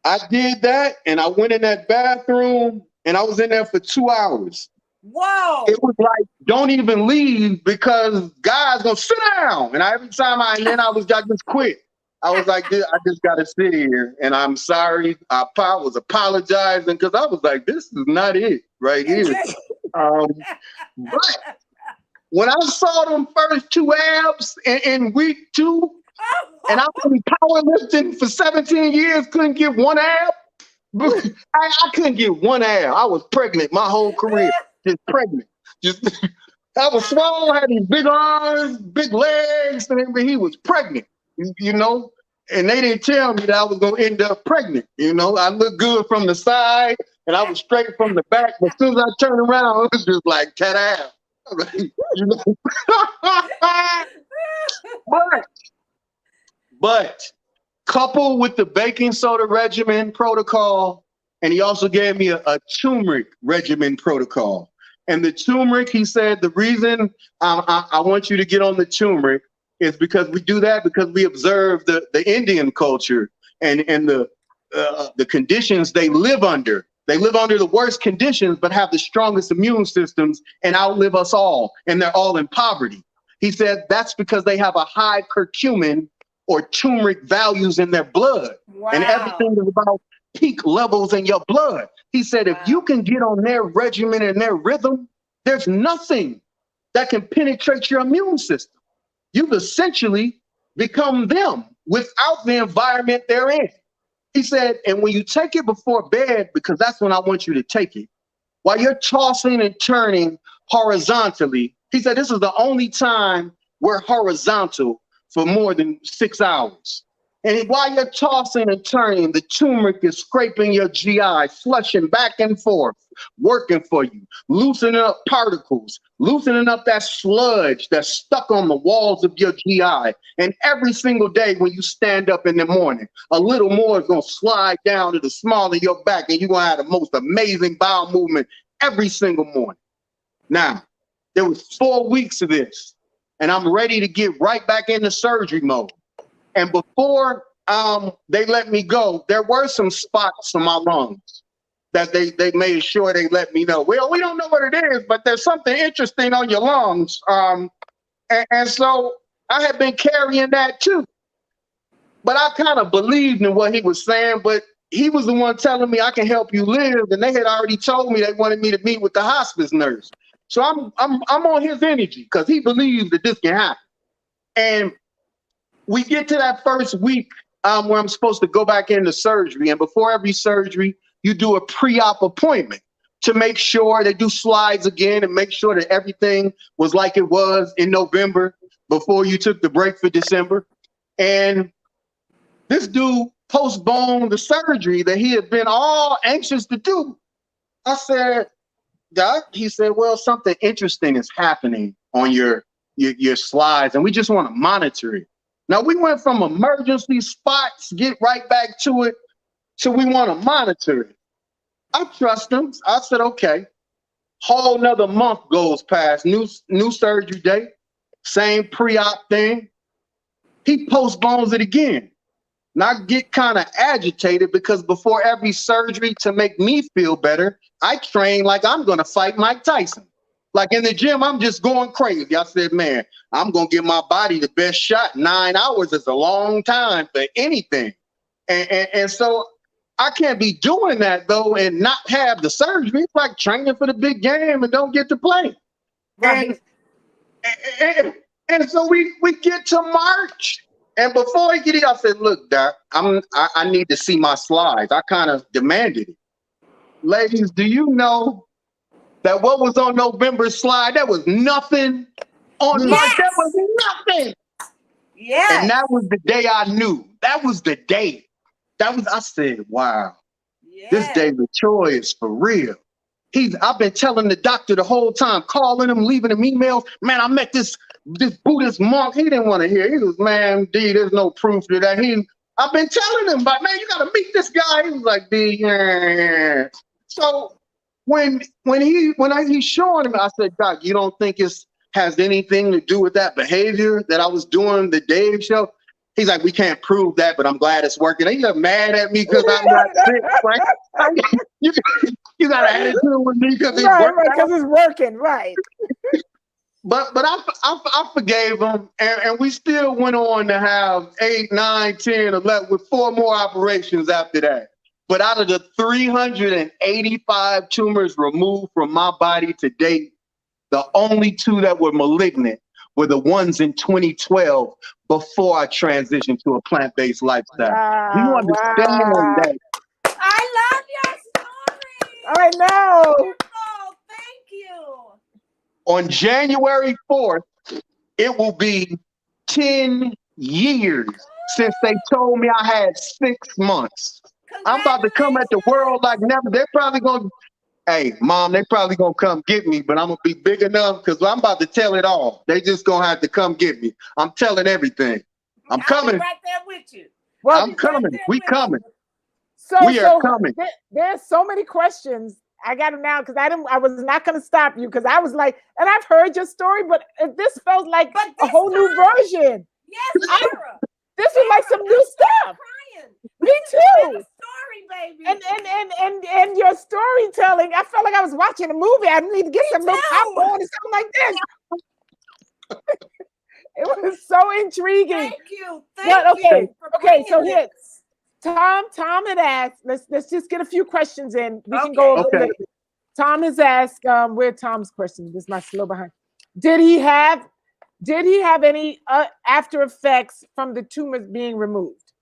I did that and I went in that bathroom and I was in there for 2 hours. Whoa. It was like, don't even leave because God's going to sit down. And every time I just quit. I was like, I just got to sit here and I'm sorry. I was apologizing because I was like, this is not it right here. But when I saw them first 2 abs in week 2, and I've been powerlifting for 17 years, couldn't get 1 ab. I couldn't get 1 ab. I was pregnant my whole career, just pregnant. I was small, had these big arms, big legs, and he was pregnant. You know, and they didn't tell me that I was going to end up pregnant. You know, I looked good from the side and I was straight from the back. But as soon as I turned around, it was just like, ta-da. You know? But coupled with the baking soda regimen protocol, and he also gave me a turmeric regimen protocol. And the turmeric, he said, the reason I want you to get on the turmeric is because we do that because we observe the Indian culture and the conditions they live under. They live under the worst conditions, but have the strongest immune systems and outlive us all. And they're all in poverty. He said that's because they have a high curcumin or turmeric values in their blood. Wow. And everything is about peak levels in your blood. He said, if you can get on their regimen and their rhythm, there's nothing that can penetrate your immune system. You've essentially become them without the environment they're in. He said, and when you take it before bed, because that's when I want you to take it, while you're tossing and turning horizontally, he said, this is the only time we're horizontal for more than 6 hours. And while you're tossing and turning, the turmeric is scraping your GI, flushing back and forth, working for you, loosening up particles, loosening up that sludge that's stuck on the walls of your GI. And every single day when you stand up in the morning, a little more is going to slide down to the small of your back, and you're going to have the most amazing bowel movement every single morning. Now, there was 4 weeks of this, and I'm ready to get right back into surgery mode. And before they let me go, there were some spots on my lungs that they made sure they let me know. Well, we don't know what it is, but there's something interesting on your lungs. And so I had been carrying that too. But I kind of believed in what he was saying, but he was the one telling me I can help you live. And they had already told me they wanted me to meet with the hospice nurse. So I'm on his energy because he believes that this can happen. And we get to that first week where I'm supposed to go back into surgery. And before every surgery, you do a pre-op appointment to make sure they do slides again and make sure that everything was like it was in November before you took the break for December. And this dude postponed the surgery that he had been all anxious to do. I said, Doc, he said, well, something interesting is happening on your slides, and we just want to monitor it. Now, we went from emergency spots, get right back to it, so we want to monitor it. I trust him. I said, okay. Whole nother month goes past, new surgery date, same pre-op thing. He postpones it again. And I get kind of agitated because before every surgery, to make me feel better, I train like I'm going to fight Mike Tyson. Like in the gym, I'm just going crazy. I said, man, I'm going to give my body the best shot. 9 hours is a long time for anything. And so I can't be doing that, though, and not have the surgery. It's like training for the big game and don't get to play. Right. And so we get to March. And before he get here, I said, look, Doc, I need to see my slides. I kind of demanded it. Ladies, do you know that what was on November's slide, that was nothing on my, that was nothing. Yeah. And that was the day I knew. That was the day. I said, wow, this David Troy is for real. I've been telling the doctor the whole time, calling him, leaving him emails. Man, I met this Buddhist monk. He didn't want to hear. He was, man, D, there's no proof to that. I've been telling him, but man, you got to meet this guy. He was like, D, yeah. So when he's showing him, I said, Doc, you don't think it has anything to do with that behavior that I was doing the Dave show? He's like, we can't prove that, but I'm glad it's working. And you're mad at me because I'm not sick, right? You got an attitude with me because it's working, right? But I forgave him, and we still went on to have 8, 9, 10, 11, with 4 more operations after that. But out of the 385 tumors removed from my body to date, the only 2 that were malignant were the ones in 2012 before I transitioned to a plant-based lifestyle. Do you understand that? I love your story. I know. Oh, thank you. On January 4th, it will be 10 years since they told me I had 6 months. I'm about to come at the world like never. They're probably going to, hey, Mom, they're probably going to come get me, but I'm going to be big enough because I'm about to tell it all. They just going to have to come get me. I'm telling everything. I'm coming. I'll be right there with you. Well, I'm coming. We coming. We are coming. There's so many questions. I got them now because I was not going to stop you because I was like, and I've heard your story, but this felt like a whole new version. Yes, Sarah. This was like some new stuff. Me too. Story, baby. And your storytelling, I felt like I was watching a movie. I need to get some little popcorn or something like this. It was so intriguing. Thank you. Thank you. Okay. So here, Tom had asked. Let's just get a few questions in. We can go over. Tom has asked. Where Tom's question? This is my slow behind. Did he have any after effects from the tumors being removed?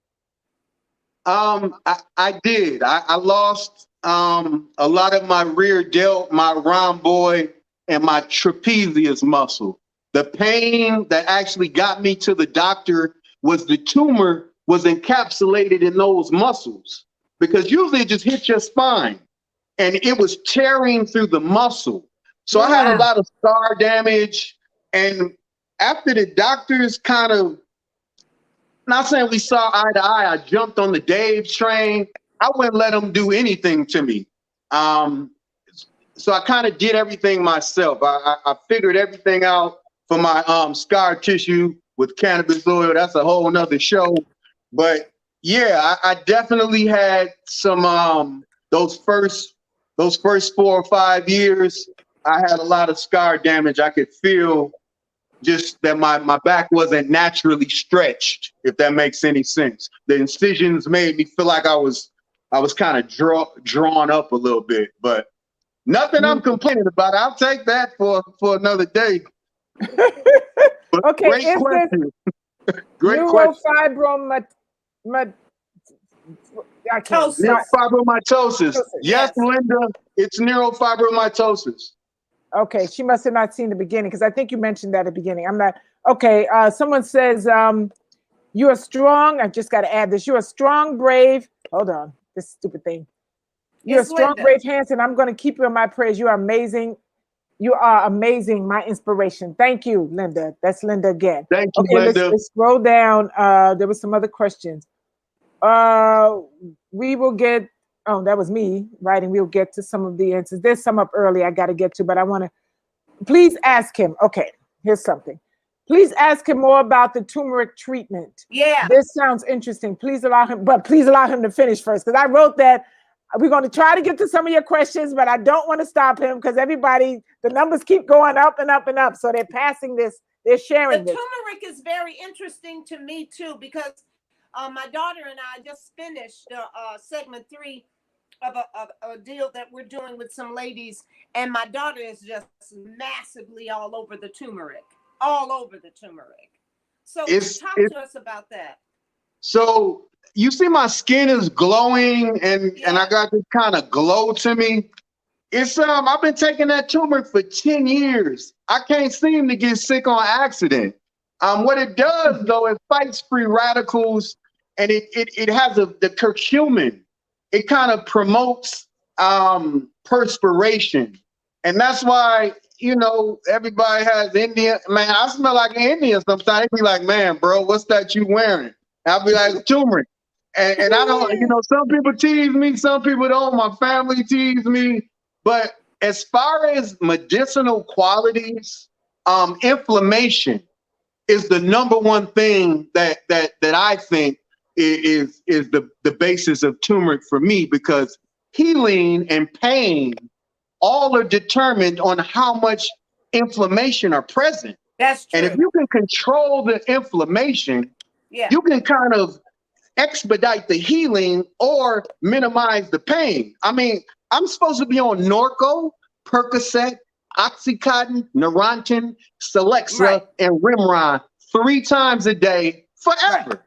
I did. I lost a lot of my rear delt, my rhomboid, and my trapezius muscle. The pain that actually got me to the doctor was the tumor was encapsulated in those muscles, because usually it just hits your spine, and it was tearing through the muscle. So I had a lot of scar damage, and after the doctors kind of, not saying we saw eye to eye, I jumped on the Dave train. I wouldn't let them do anything to me. So I kind of did everything myself. I figured everything out for my scar tissue with cannabis oil. That's a whole nother show. But yeah, I definitely had some those first 4 or 5 years. I had a lot of scar damage. I could feel just that my back wasn't naturally stretched, if that makes any sense. The incisions made me feel like I was kind of drawn up a little bit, but nothing I'm complaining about. I'll take that for another day. But Okay, great question. Great neurofibromatosis. Neurofibromatosis. Yes, Linda, it's neurofibromatosis. Okay, she must have not seen the beginning, because I think you mentioned that at the beginning. I'm not. Okay, someone says, you are strong. I just got to add this. You're a strong, brave. Hold on, this stupid thing. You're a strong, brave, handsome. I'm going to keep you in my prayers. You are amazing. You are amazing. My inspiration. Thank you, Linda. That's Linda again. Thank you, Linda. Let's scroll down. There were some other questions. We will get. Oh, that was me writing. We'll get to some of the answers. There's some up early I got to get to, but I want to. Please ask him. Okay, here's something. Please ask him more about the turmeric treatment. Yeah. This sounds interesting. Please allow him to finish first, because I wrote that. We're going to try to get to some of your questions, but I don't want to stop him, because the numbers keep going up and up and up. So they're passing this, they're sharing this. The turmeric is very interesting to me too, because my daughter and I just finished segment 3 of a deal that we're doing with some ladies, and my daughter is just massively all over the turmeric. So talk to us about that. So you see my skin is glowing, and I got this kind of glow to me. It's I've been taking that turmeric for 10 years. I can't seem to get sick on accident. What it does though, it fights free radicals, and it has the curcumin. It kind of promotes perspiration, and that's why, you know, everybody has Indian. Man, I smell like an Indian sometimes. They be like, man, bro, what's that you wearing? I'll be like, turmeric. And I don't, you know, some people tease me, some people don't. My family tease me. But as far as medicinal qualities, inflammation is the number one thing that I think is the basis of turmeric for me, because healing and pain all are determined on how much inflammation are present. That's true. And if you can control the inflammation, you can kind of expedite the healing or minimize the pain. I mean, I'm supposed to be on Norco, Percocet, Oxycontin, Neurontin, Celexa, and Rimron 3 times a day forever.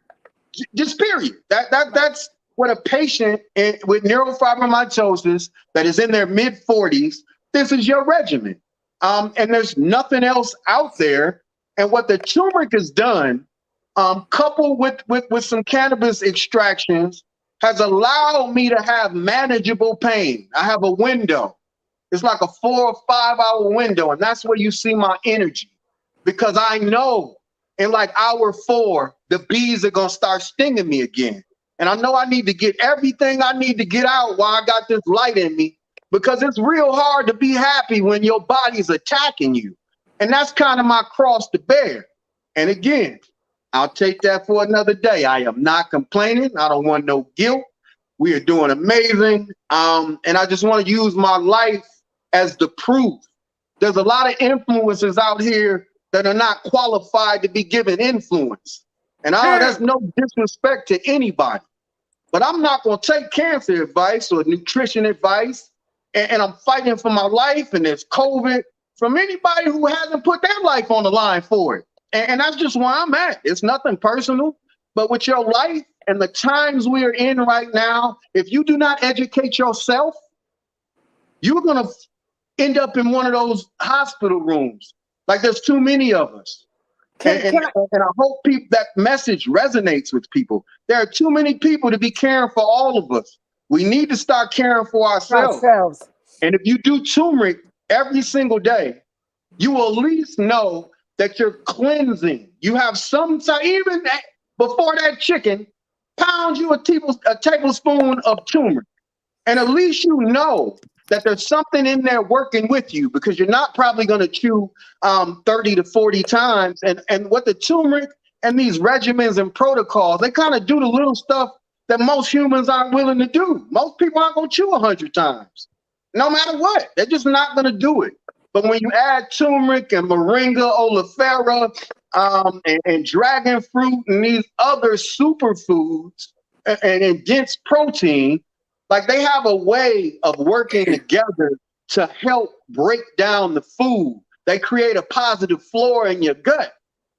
Just period. That's what a patient with neurofibromatosis that is in their mid-40s, this is your regimen. And there's nothing else out there. And what the turmeric has done, coupled with some cannabis extractions, has allowed me to have manageable pain. I have a window. It's like a 4 or 5 hour window, and that's where you see my energy, because I know in like hour 4, the bees are gonna start stinging me again. And I know I need to get everything I need to get out while I got this light in me, because it's real hard to be happy when your body's attacking you. And that's kind of my cross to bear. And again, I'll take that for another day. I am not complaining. I don't want no guilt. We are doing amazing. And I just want to use my life as the proof. There's a lot of influencers out here that are not qualified to be given influence. And that's no disrespect to anybody. But I'm not going to take cancer advice or nutrition advice. And I'm fighting for my life, and there's COVID. from anybody who hasn't put their life on the line for it. And that's just where I'm at. It's nothing personal, but with your life and the times we are in right now, if you do not educate yourself, you're going to end up in one of those hospital rooms. Like there's too many of us. And I hope that message resonates with people. There are too many people to be caring for all of us. We need to start caring for ourselves. And if you do turmeric every single day, you will at least know that you're cleansing. You have some time, even before that chicken, pound you a tablespoon of turmeric. And at least you know that there's something in there working with you, because you're not probably going to chew 30 to 40 times. And what the turmeric and these regimens and protocols, they kind of do the little stuff that most humans aren't willing to do. Most people aren't going to chew 100 times, no matter what. They're just not going to do it. But when you add turmeric and moringa oleifera and dragon fruit and these other superfoods and dense protein, like they have a way of working together to help break down the food. They create a positive flora in your gut.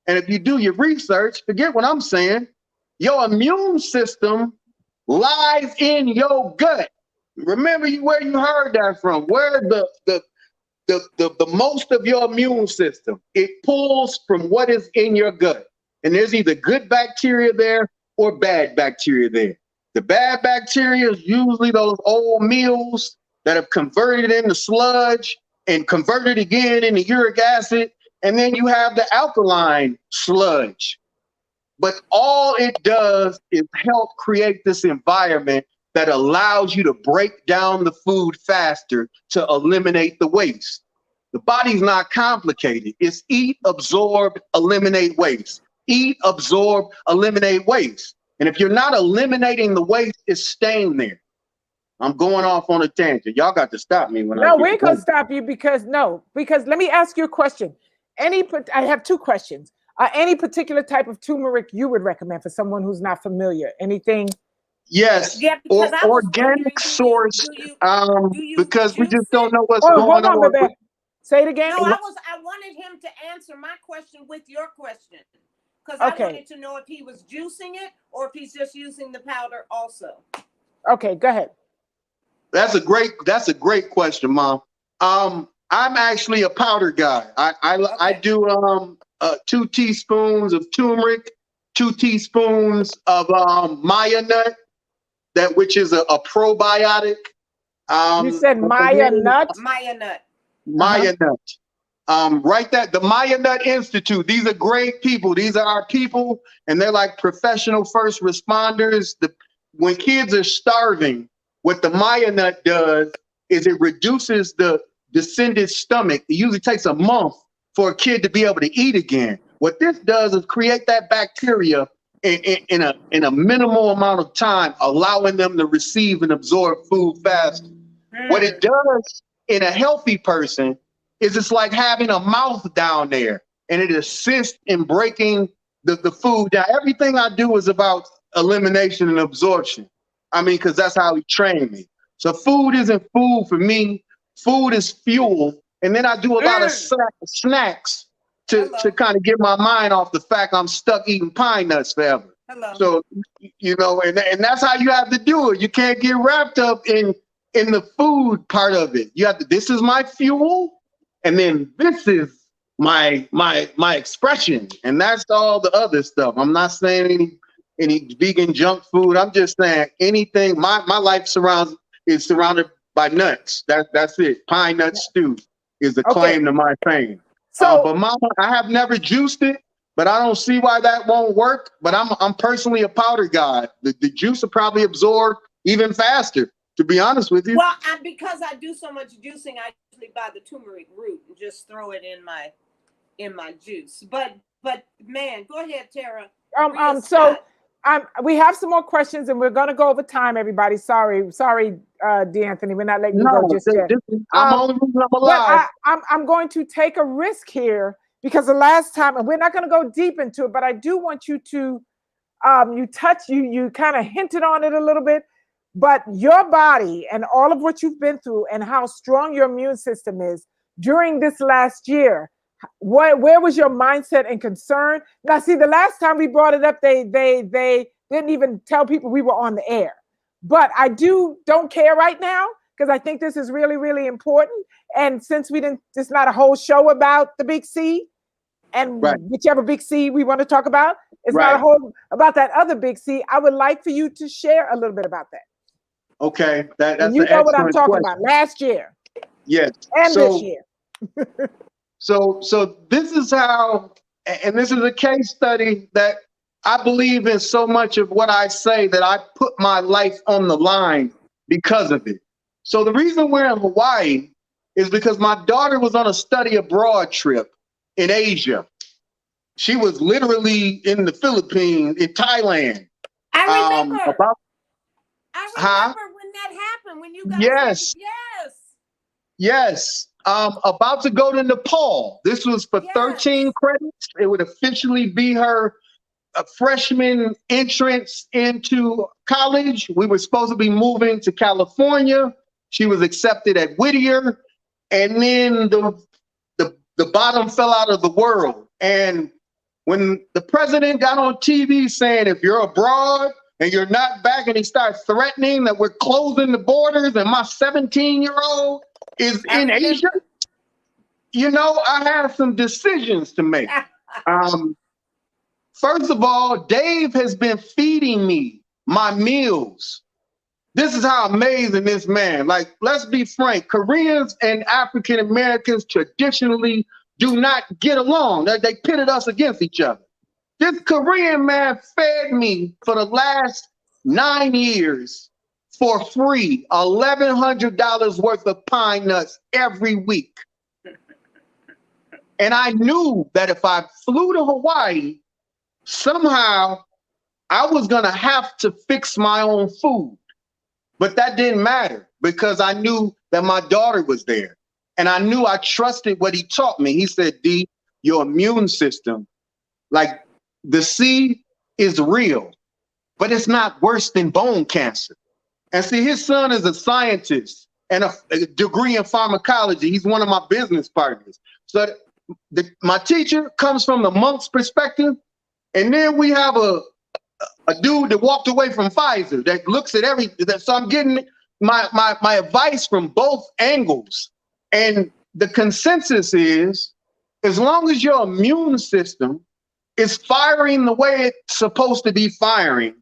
And if you do your research, forget what I'm saying, your immune system lies in your gut. Remember where you heard that from, where the most of your immune system, it pulls from what is in your gut. And there's either good bacteria there or bad bacteria there. The bad bacteria is usually those old meals that have converted into sludge and converted again into uric acid. And then you have the alkaline sludge. But all it does is help create this environment that allows you to break down the food faster to eliminate the waste. The body's not complicated. It's eat, absorb, eliminate waste. Eat, absorb, eliminate waste. And if you're not eliminating the waste, it's staying there. I'm going off on a tangent. Y'all got to stop me when No, we ain't gonna stop you because let me ask you a question. I have two questions. Any particular type of turmeric you would recommend for someone who's not familiar? Anything? Yes, Yeah, or organic source, because we just don't know what's going on. Baby. Say it again. No, I wanted him to answer my question with your question, because I wanted to know if he was juicing it or if he's just using the powder also. Okay, go ahead. That's a great question, Mom. I'm actually a powder guy. I do 2 teaspoons of turmeric, 2 teaspoons of Maya nut, which is a probiotic. You said Maya nut? Maya nut. Maya nut. Right, that the Maya Nut Institute. These are great people. These are our people, and they're like professional first responders. When kids are starving, what the Maya nut does is it reduces the distended stomach. It usually takes a month for a kid to be able to eat again. What this does is create that bacteria in a minimal amount of time, allowing them to receive and absorb food faster. What it does in a healthy person is it's like having a mouth down there, and it assists in breaking the food down. Everything I do is about elimination and absorption. I mean, because that's how he trained me. So food isn't food for me. Food is fuel. And then I do a lot of snacks to kind of get my mind off the fact I'm stuck eating pine nuts forever. So, and that's how you have to do it. You can't get wrapped up in the food part of it. You have to, this is my fuel, and then this is my expression. And that's all the other stuff. I'm not saying any vegan junk food. I'm just saying anything. My life is surrounded by nuts. That's it. Pine nut stew is the claim to my fame. So, but Mama, I have never juiced it, but I don't see why that won't work. But I'm personally a powder guy. The juice will probably absorb even faster, to be honest with you. Well, because I do so much juicing, I usually buy the turmeric root and just throw it in my juice. But man, go ahead, Tara. We have some more questions, and we're going to go over time, everybody. Sorry, D'Anthony, we're not letting you go just yet. I'm alive. But I'm going to take a risk here, because the last time, and we're not going to go deep into it, but I do want you to, you kind of hinted on it a little bit, but your body and all of what you've been through and how strong your immune system is, during this last year, where was your mindset and concern? Now, see, the last time we brought it up, they didn't even tell people we were on the air. But I don't care right now, because I think this is really, really important. And since it's not a whole show about the big C, and whichever big C we want to talk about, it's not a whole about that other big C. I would like for you to share a little bit about that. Okay, that's and you know what I'm talking about. Last year, yes, and this year. So this is how, and this is a case study that I believe in so much of what I say that I put my life on the line because of it. So the reason we're in Hawaii is because my daughter was on a study abroad trip in Asia. She was literally in the Philippines, in Thailand. I remember. I remember when that happened, when you guys Yes. About to go to Nepal. This was for 13 credits. It would officially be her freshman entrance into college. We were supposed to be moving to California. She was accepted at Whittier. And then the bottom fell out of the world. And when the president got on TV saying, if you're abroad and you're not back, and he starts threatening that we're closing the borders and my 17-year-old is in Asia, you know, I have some decisions to make. First of all, Dave has been feeding me my meals. This is how amazing this man, like, let's be frank, Koreans and African Americans traditionally do not get along. They pitted us against each other. This Korean man fed me for the last 9 years for free, $1,100 worth of pine nuts every week. And I knew that if I flew to Hawaii, somehow I was gonna have to fix my own food. But that didn't matter because I knew that my daughter was there. And I knew I trusted what he taught me. He said, D, your immune system, like the C is real, but it's not worse than bone cancer. And see, his son is a scientist and a degree in pharmacology. He's one of my business partners. So my teacher comes from the monk's perspective. And then we have a dude that walked away from Pfizer that looks at everything. So I'm getting my advice from both angles. And the consensus is, as long as your immune system is firing the way it's supposed to be firing,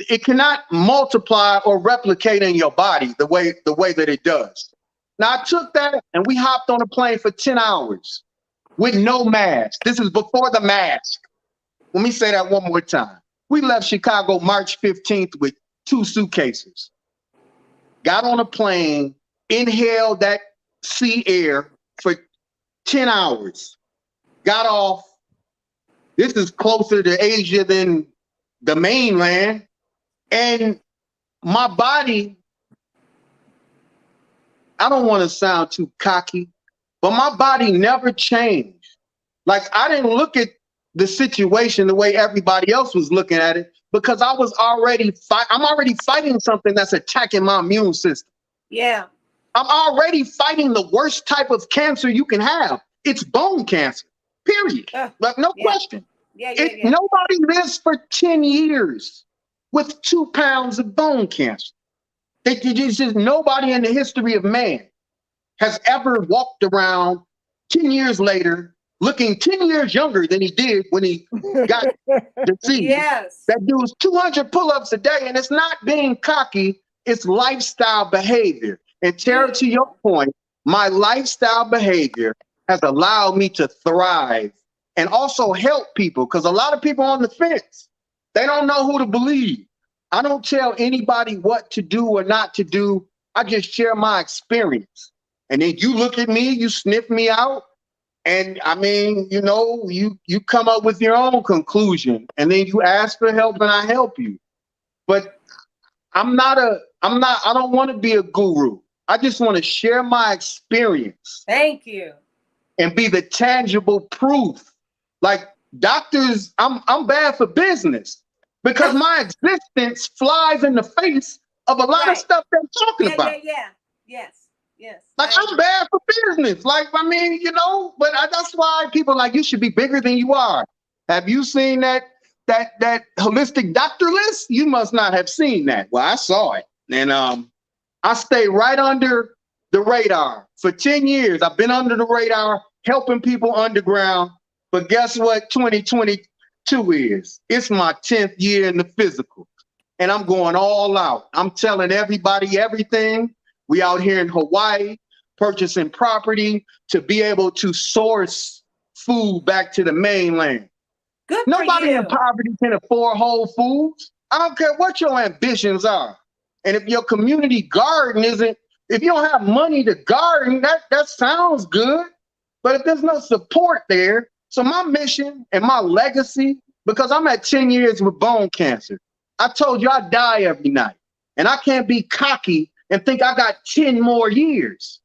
it cannot multiply or replicate in your body the way that it does. Now, I took that and we hopped on a plane for 10 hours with no mask. This is before the mask. Let me say that one more time. We left Chicago March 15th with 2 suitcases. Got on a plane, inhaled that sea air for 10 hours. Got off. This is closer to Asia than the mainland. And my body, I don't want to sound too cocky, but my body never changed. Like, I didn't look at the situation the way everybody else was looking at it because I was already I'm already fighting something that's attacking my immune system. Yeah. I'm already fighting the worst type of cancer you can have. It's bone cancer, period. Like, no question. Nobody lives for 10 years with 2 pounds of bone cancer. Just nobody in the history of man has ever walked around 10 years later looking 10 years younger than he did when he got disease. Yes. That dude's 200 pull-ups a day, and it's not being cocky, it's lifestyle behavior. And Tara, to your point, my lifestyle behavior has allowed me to thrive and also help people, because a lot of people on the fence, they don't know who to believe. I don't tell anybody what to do or not to do. I just share my experience. And then you look at me, you sniff me out, and I mean, you know, you come up with your own conclusion, and then you ask for help and I help you. But I don't want to be a guru. I just want to share my experience. Thank you. And be the tangible proof. Like, doctors, I'm bad for business because my existence flies in the face of a lot of stuff they're talking about. Yes. Yes. Like, I'm bad for business. Like, I mean, you know, but that's why people are like, you should be bigger than you are. Have you seen that holistic doctor list? You must not have seen that. Well, I saw it. And I stay right under the radar. For 10 years, I've been under the radar, helping people underground. But guess what 2022 is? It's my 10th year in the physical. And I'm going all out. I'm telling everybody everything. We out here in Hawaii, purchasing property to be able to source food back to the mainland. Good Nobody in poverty can afford Whole Foods. I don't care what your ambitions are. And if your community garden isn't, if you don't have money to garden, that sounds good. But if there's no support there, so my mission and my legacy, because I'm at 10 years with bone cancer. I told you I die every night. And I can't be cocky and think I got 10 more years.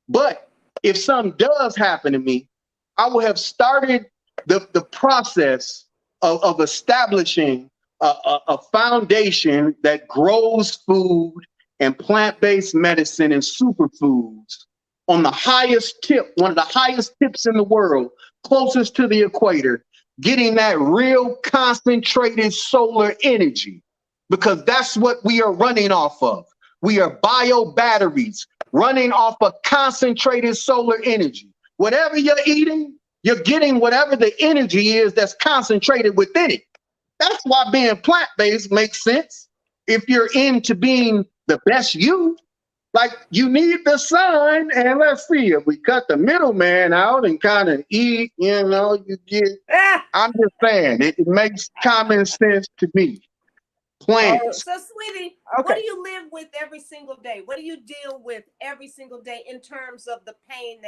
But if something does happen to me, I will have started the process of establishing a foundation that grows food and plant-based medicine and superfoods on the highest tip, one of the highest tips in the world, closest to the equator, getting that real concentrated solar energy, because that's what we are running off of. We are bio batteries running off of concentrated solar energy. Whatever you're eating, you're getting whatever the energy is that's concentrated within it. That's why being plant-based makes sense. If you're into being the best you, like, you need the sun, and let's see, if we cut the middleman out and kind of eat, you know, you get, I'm just saying, it makes common sense to me. Plants. So, sweetie, what do you live with every single day? What do you deal with every single day in terms of the pain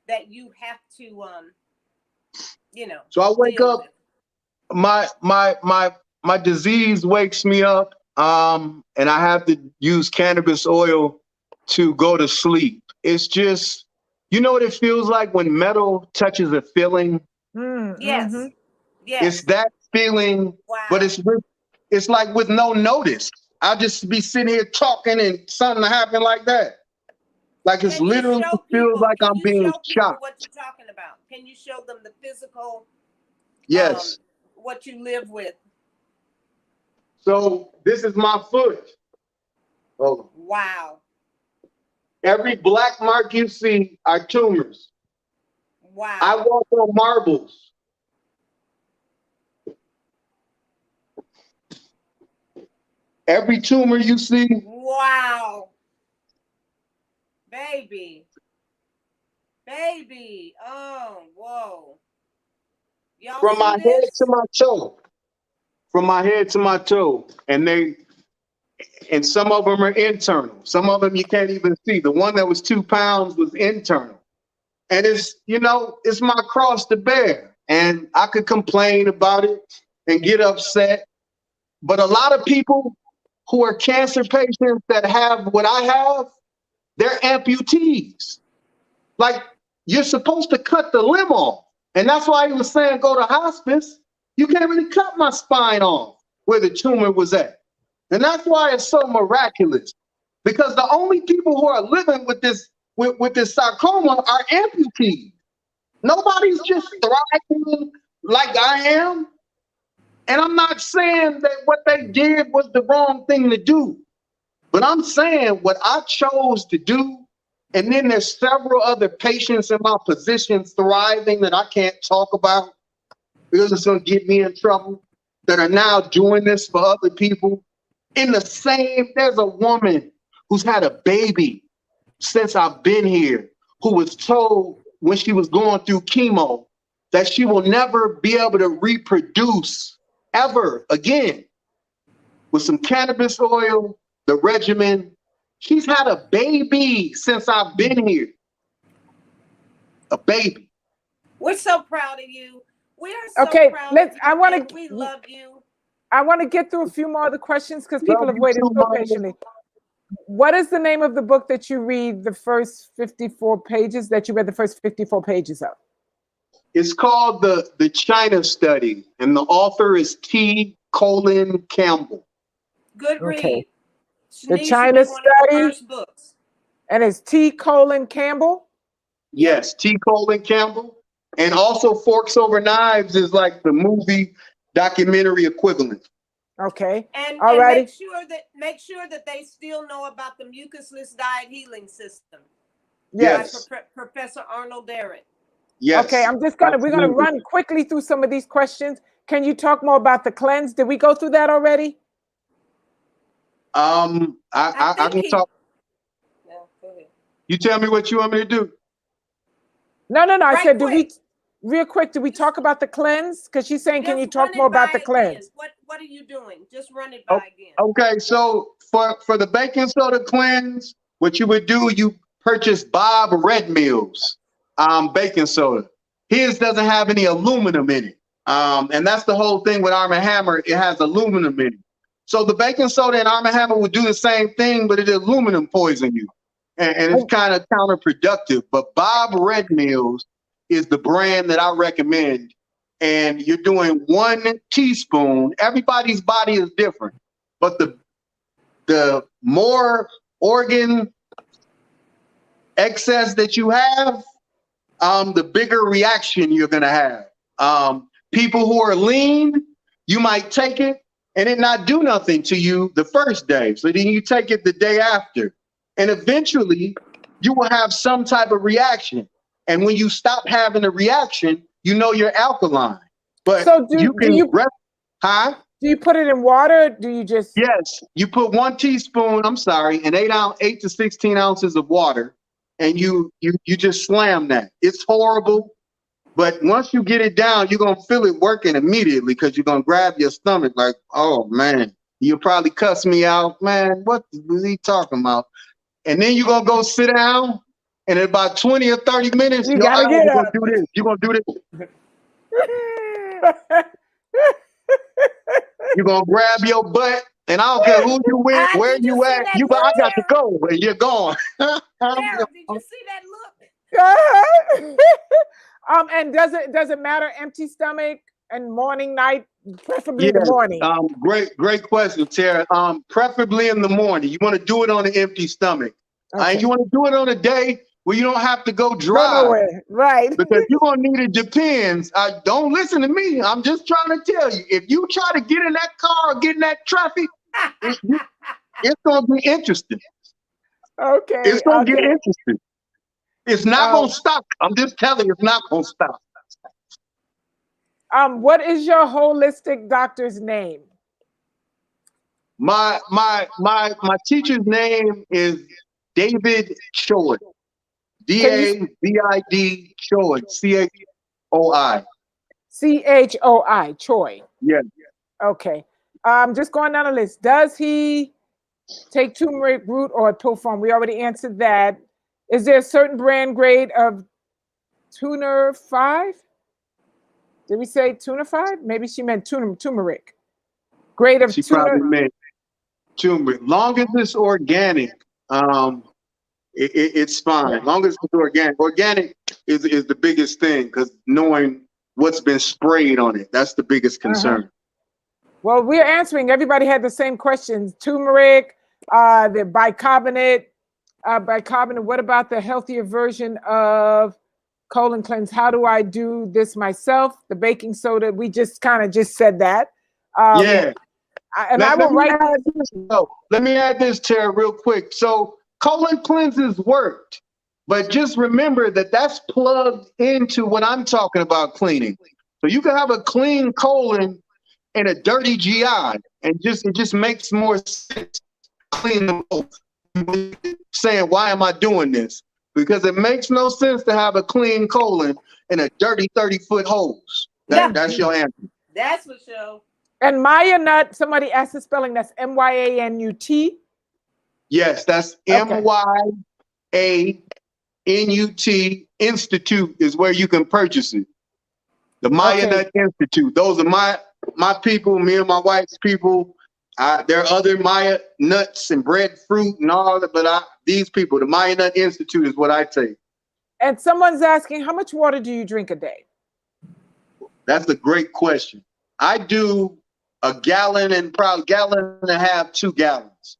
that you have to, you know? So I wake up, my disease wakes me up, and I have to use cannabis oil to go to sleep. It's just, you know what it feels like when metal touches a feeling? Yes. Mm-hmm. Yes. It's that feeling, but it's like with no notice. I'll just be sitting here talking and something happen like that. Like, it's literally feels like I'm being shot. What you're talking about? Can you show them the physical? Yes. What you live with? So this is my foot. Oh. Wow. Every black mark you see are tumors. Wow. I walk on marbles. Every tumor you see. Wow. Baby. Baby. Oh, whoa. Y'all From my this? head to my toe. From my head to my toe. And some of them are internal. Some of them you can't even see. The one that was 2 pounds was internal. And it's, you know, it's my cross to bear. And I could complain about it and get upset. But a lot of people who are cancer patients that have what I have, they're amputees. Like, you're supposed to cut the limb off. And that's why he was saying go to hospice. You can't really cut my spine off where the tumor was at. And that's why it's so miraculous. Because the only people who are living with this sarcoma are amputees. Nobody's just thriving like I am. And I'm not saying that what they did was the wrong thing to do. But I'm saying what I chose to do, and then there's several other patients in my position thriving that I can't talk about because it's going to get me in trouble, that are now doing this for other people. In the same, there's a woman who's had a baby since I've been here, who was told when she was going through chemo that she will never be able to reproduce ever again. With some cannabis oil, the regimen, she's had a baby since I've been here. A baby. We're so proud of you. We are so proud of you. We love you. I want to get through a few more of the questions because people have waited so patiently. What is the name of the book that you read the first 54 pages, that you read the first 54 pages of? It's called the China Study, and the author is T. Colin Campbell. Good read. The China Study. And it's T. Colin Campbell? Yes, T. Colin Campbell. And also Forks Over Knives is like the movie documentary equivalent. Okay. And Alrighty. make sure that they still know about the mucusless diet healing system. Yes. By Professor Arnold Derrick. Yes. Okay, we're gonna run quickly through some of these questions. Can you talk more about the cleanse? Did we go through that already? I can talk. Yeah, go ahead. You tell me what you want me to do. No. I said, quick. Real quick, did we talk about the cleanse? Because she's saying, can you Just talk more about the cleanse? Again. What are you doing? Just run it by again. Okay, so for the baking soda cleanse, what you would do, you purchase Bob Red Mill's baking soda. His doesn't have any aluminum in it. And that's the whole thing with Arm & Hammer. It has aluminum in it. So the baking soda and Arm & Hammer would do the same thing, but it aluminum poison you. And it's kind of counterproductive. But Bob Red Mill's is the brand that I recommend. And you're doing 1 teaspoon. Everybody's body is different. But the more organ excess that you have, the bigger reaction you're going to have. People who are lean, you might take it and it not do nothing to you the first day. So then you take it the day after. And eventually you will have some type of reaction. And when you stop having a reaction, you know you're alkaline. But so do you put it in water? Do you just? Yes, you put 1 teaspoon, an 8 to 16 ounces of water, and you just slam that. It's horrible, but once you get it down, you're gonna feel it working immediately because you're gonna grab your stomach like, oh man, you'll probably cuss me out, man. What was he talking about? And then you're gonna go sit down, and in about 20 or 30 minutes, you gotta get up. do this. You're gonna do this. You're gonna grab your butt, and I don't care who you with, where you at. I got to go, and you're gone. Did you see that look? And does it matter empty stomach and morning, night, preferably the morning? Great question, Tara. Preferably in the morning. You want to do it on an empty stomach. Okay. And you want to do it on a day where you don't have to go drive. Go nowhere. Right. Because you're going to need it. Depends. Don't listen to me. I'm just trying to tell you. If you try to get in that car or get in that traffic, it's going to be interesting. Okay. It's going to get interesting. It's not going to stop. I'm just telling you, it's not going to stop. What is your holistic doctor's name? My teacher's name is David Choi. D-A-V-I-D Choi. C-H-O-I. C-H-O-I. Choi. Yeah. Okay. Just going down the list. Does he take turmeric root or a pill form? We already answered that. Is there a certain brand grade of Tuna 5? Did we say Tuna 5? Maybe she meant turmeric. Grade of she tuna. Probably meant turmeric. Long as it's organic, it's fine. Long as it's organic. Organic is the biggest thing because knowing what's been sprayed on it, that's the biggest concern. Well, we're answering. Everybody had the same questions. Turmeric, the bicarbonate. Bicarbonate. What about the healthier version of colon cleanse? How do I do this myself? The baking soda. We just said that. Yeah. Let me add this, Tara, real quick. So colon cleanses worked, but just remember that that's plugged into what I'm talking about cleaning. So you can have a clean colon and a dirty GI, and it just makes more sense. Clean them both. Saying, why am I doing this? Because it makes no sense to have a clean colon and a dirty 30-foot hose. That's your answer. That's for sure. And Maya Nut, somebody asked the spelling, that's M-Y-A-N-U-T? Yes, that's M-Y-A-N-U-T. Institute is where you can purchase it. The Maya Nut Institute. Those are my people, me and my wife's people. There are other Maya nuts and breadfruit and all that, but these people, the Maya Nut Institute is what I take. And someone's asking, how much water do you drink a day? That's a great question. I do a gallon and probably gallon and a half, 2 gallons.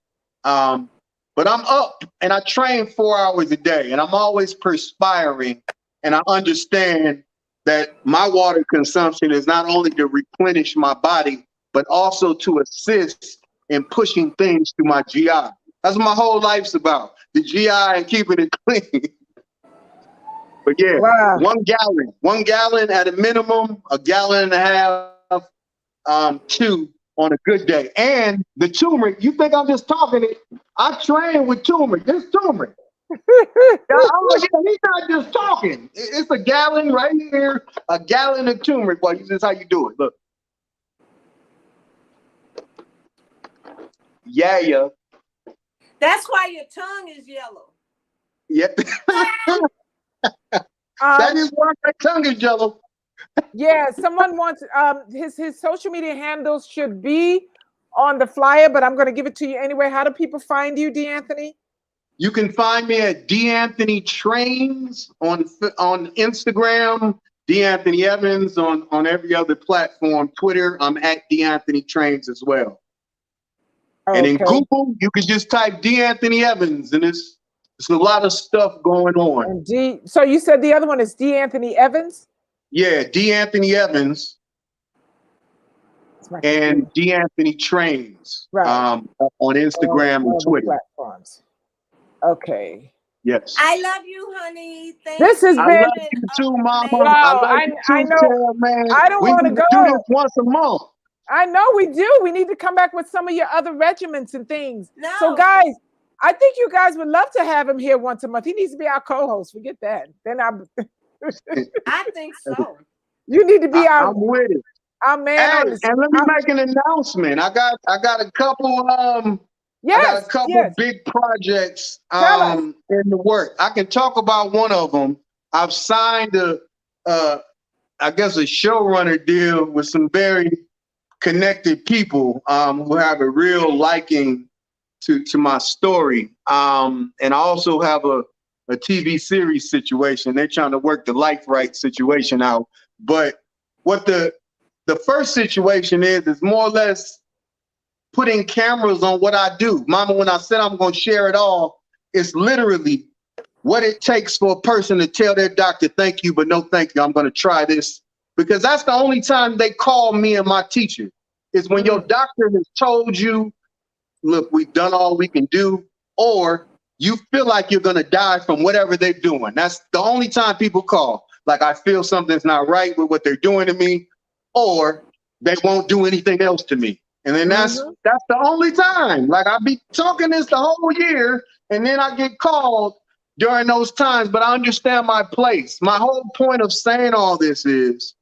but I'm up and I train 4 hours a day and I'm always perspiring. And I understand that my water consumption is not only to replenish my body, but also to assist in pushing things through my GI. That's what my whole life's about, the GI and keeping it clean. But yeah, Wow. 1 gallon at a minimum, 1.5 gallons, 2 on a good day. And the turmeric, you think I'm just talking it? I train with turmeric. This turmeric. I'm like, yeah, he's not just talking. It's a gallon right here, 1 gallon of turmeric. Well, this is how you do it. Look. Yeah. That's why your tongue is yellow. Yep. That is why my tongue is yellow. Yeah, someone wants his social media handles should be on the flyer, but I'm going to give it to you anyway. How do people find you, D'Anthony? You can find me at D'Anthony Trains on Instagram, D'Anthony Evans on every other platform. Twitter, I'm at D'Anthony Trains as well. Okay. And in Google, you can just type D'Anthony Evans, and it's a lot of stuff going on. And so you said the other one is D'Anthony Evans? Yeah, D'Anthony Evans and D'Anthony Trains, right. On Instagram and Twitter. Platforms. Okay. Yes. I love you, honey. This has been. I love you too, Mama. Wow, I know. Tara, man. I don't want to go. Do this once a month. I know we do. We need to come back with some of your other regiments and things. No. So, guys, I think you guys would love to have him here once a month. He needs to be our co-host. Forget that. Then I think so. You need to be I'm with it. Our man. And let me make an announcement. I got a couple. Yes, I got a couple big projects in the work. I can talk about one of them. I've signed a showrunner deal with some very connected people who have a real liking to my story. And I also have a TV series situation. They're trying to work the life right situation out. But what the first situation is more or less putting cameras on what I do. Mama, when I said I'm going to share it all, it's literally what it takes for a person to tell their doctor, thank you, but no thank you. I'm going to try this. Because that's the only time they call me and my teacher, is when your doctor has told you, look, we've done all we can do, or you feel like you're going to die from whatever they're doing. That's the only time people call. Like, I feel something's not right with what they're doing to me, or they won't do anything else to me. And then that's the only time. Like, I'll be talking this the whole year, and then I get called during those times, but I understand my place. My whole point of saying all this is,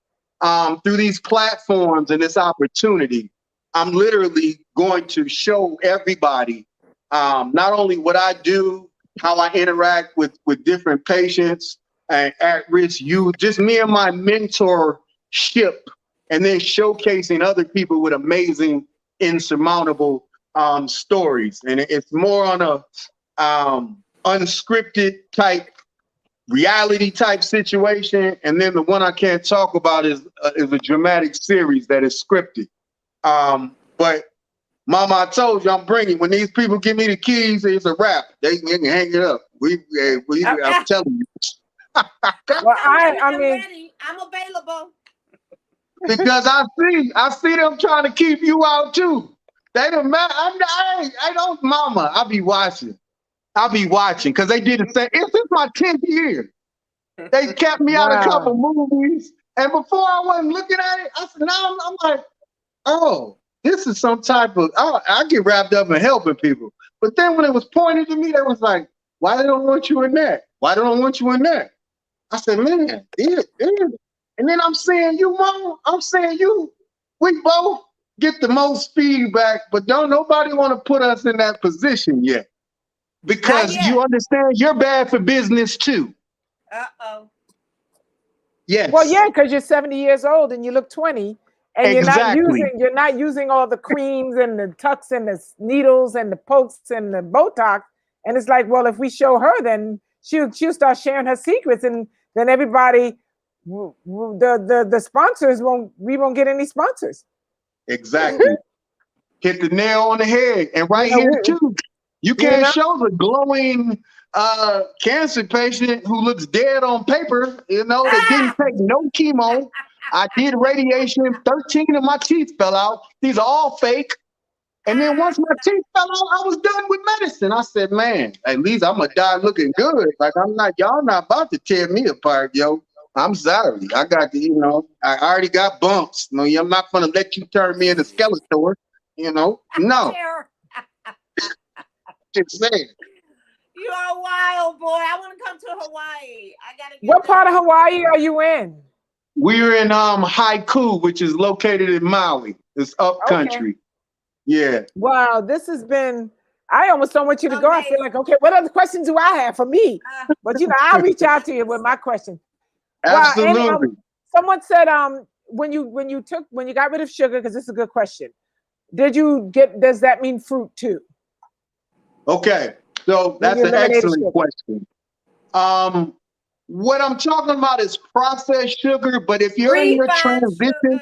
through these platforms and this opportunity, I'm literally going to show everybody not only what I do, how I interact with different patients and at-risk youth, just me and my mentorship, and then showcasing other people with amazing, insurmountable stories. And it's more on a unscripted type, reality type situation. And then the one I can't talk about is a dramatic series that is scripted. But Mama, I told you I'm bringing, when these people give me the keys, it's a wrap. They can hang it up. I'm telling you. Well, I mean, ready. I'm available. Because I see them trying to keep you out too. They don't matter. I don't, Mama. I'll be watching because they did the same. This is my 10th year. They kept me out a couple movies, and before I wasn't looking at it, I said, now I'm like, oh, this is some type of. I get wrapped up in helping people. But then when it was pointed to me, they was like, why they don't want you in that? Why they don't want you in that? I said, man, yeah. And then I'm saying, you, Mom, we both get the most feedback, but don't nobody want to put us in that position yet. Because you understand you're bad for business too. Uh-oh. Yes. Well, yeah, because you're 70 years old and you look 20, and you're not using all the creams and the tucks and the needles and the pokes and the Botox. And it's like, well, if we show her, then she'll start sharing her secrets, and then everybody, the sponsors we won't get any sponsors. Exactly. Hit the nail on the head. And right here too, You can't show the glowing cancer patient who looks dead on paper, that didn't take no chemo. I did radiation, 13 of my teeth fell out. These are all fake. And then once my teeth fell out, I was done with medicine. I said, man, at least I'm going to die looking good. Like, y'all not about to tear me apart, yo. I'm sorry. I got I already got bumps. No, I'm not going to let you turn me into Skeletor, No. Just saying. You are wild, boy. I want to come to Hawaii. I got to get What part of Hawaii are you in? We're in Haiku, which is located in Maui. It's up country. Okay. Yeah. Wow, this has been, I almost don't want you to go. I feel like, okay, what other questions do I have for me? But I'll reach out to you with my question. Absolutely. Wow, and, someone said when you got rid of sugar, because this is a good question, does that mean fruit too? Okay, so that's an excellent question. What I'm talking about is processed sugar, but if you're in your transition,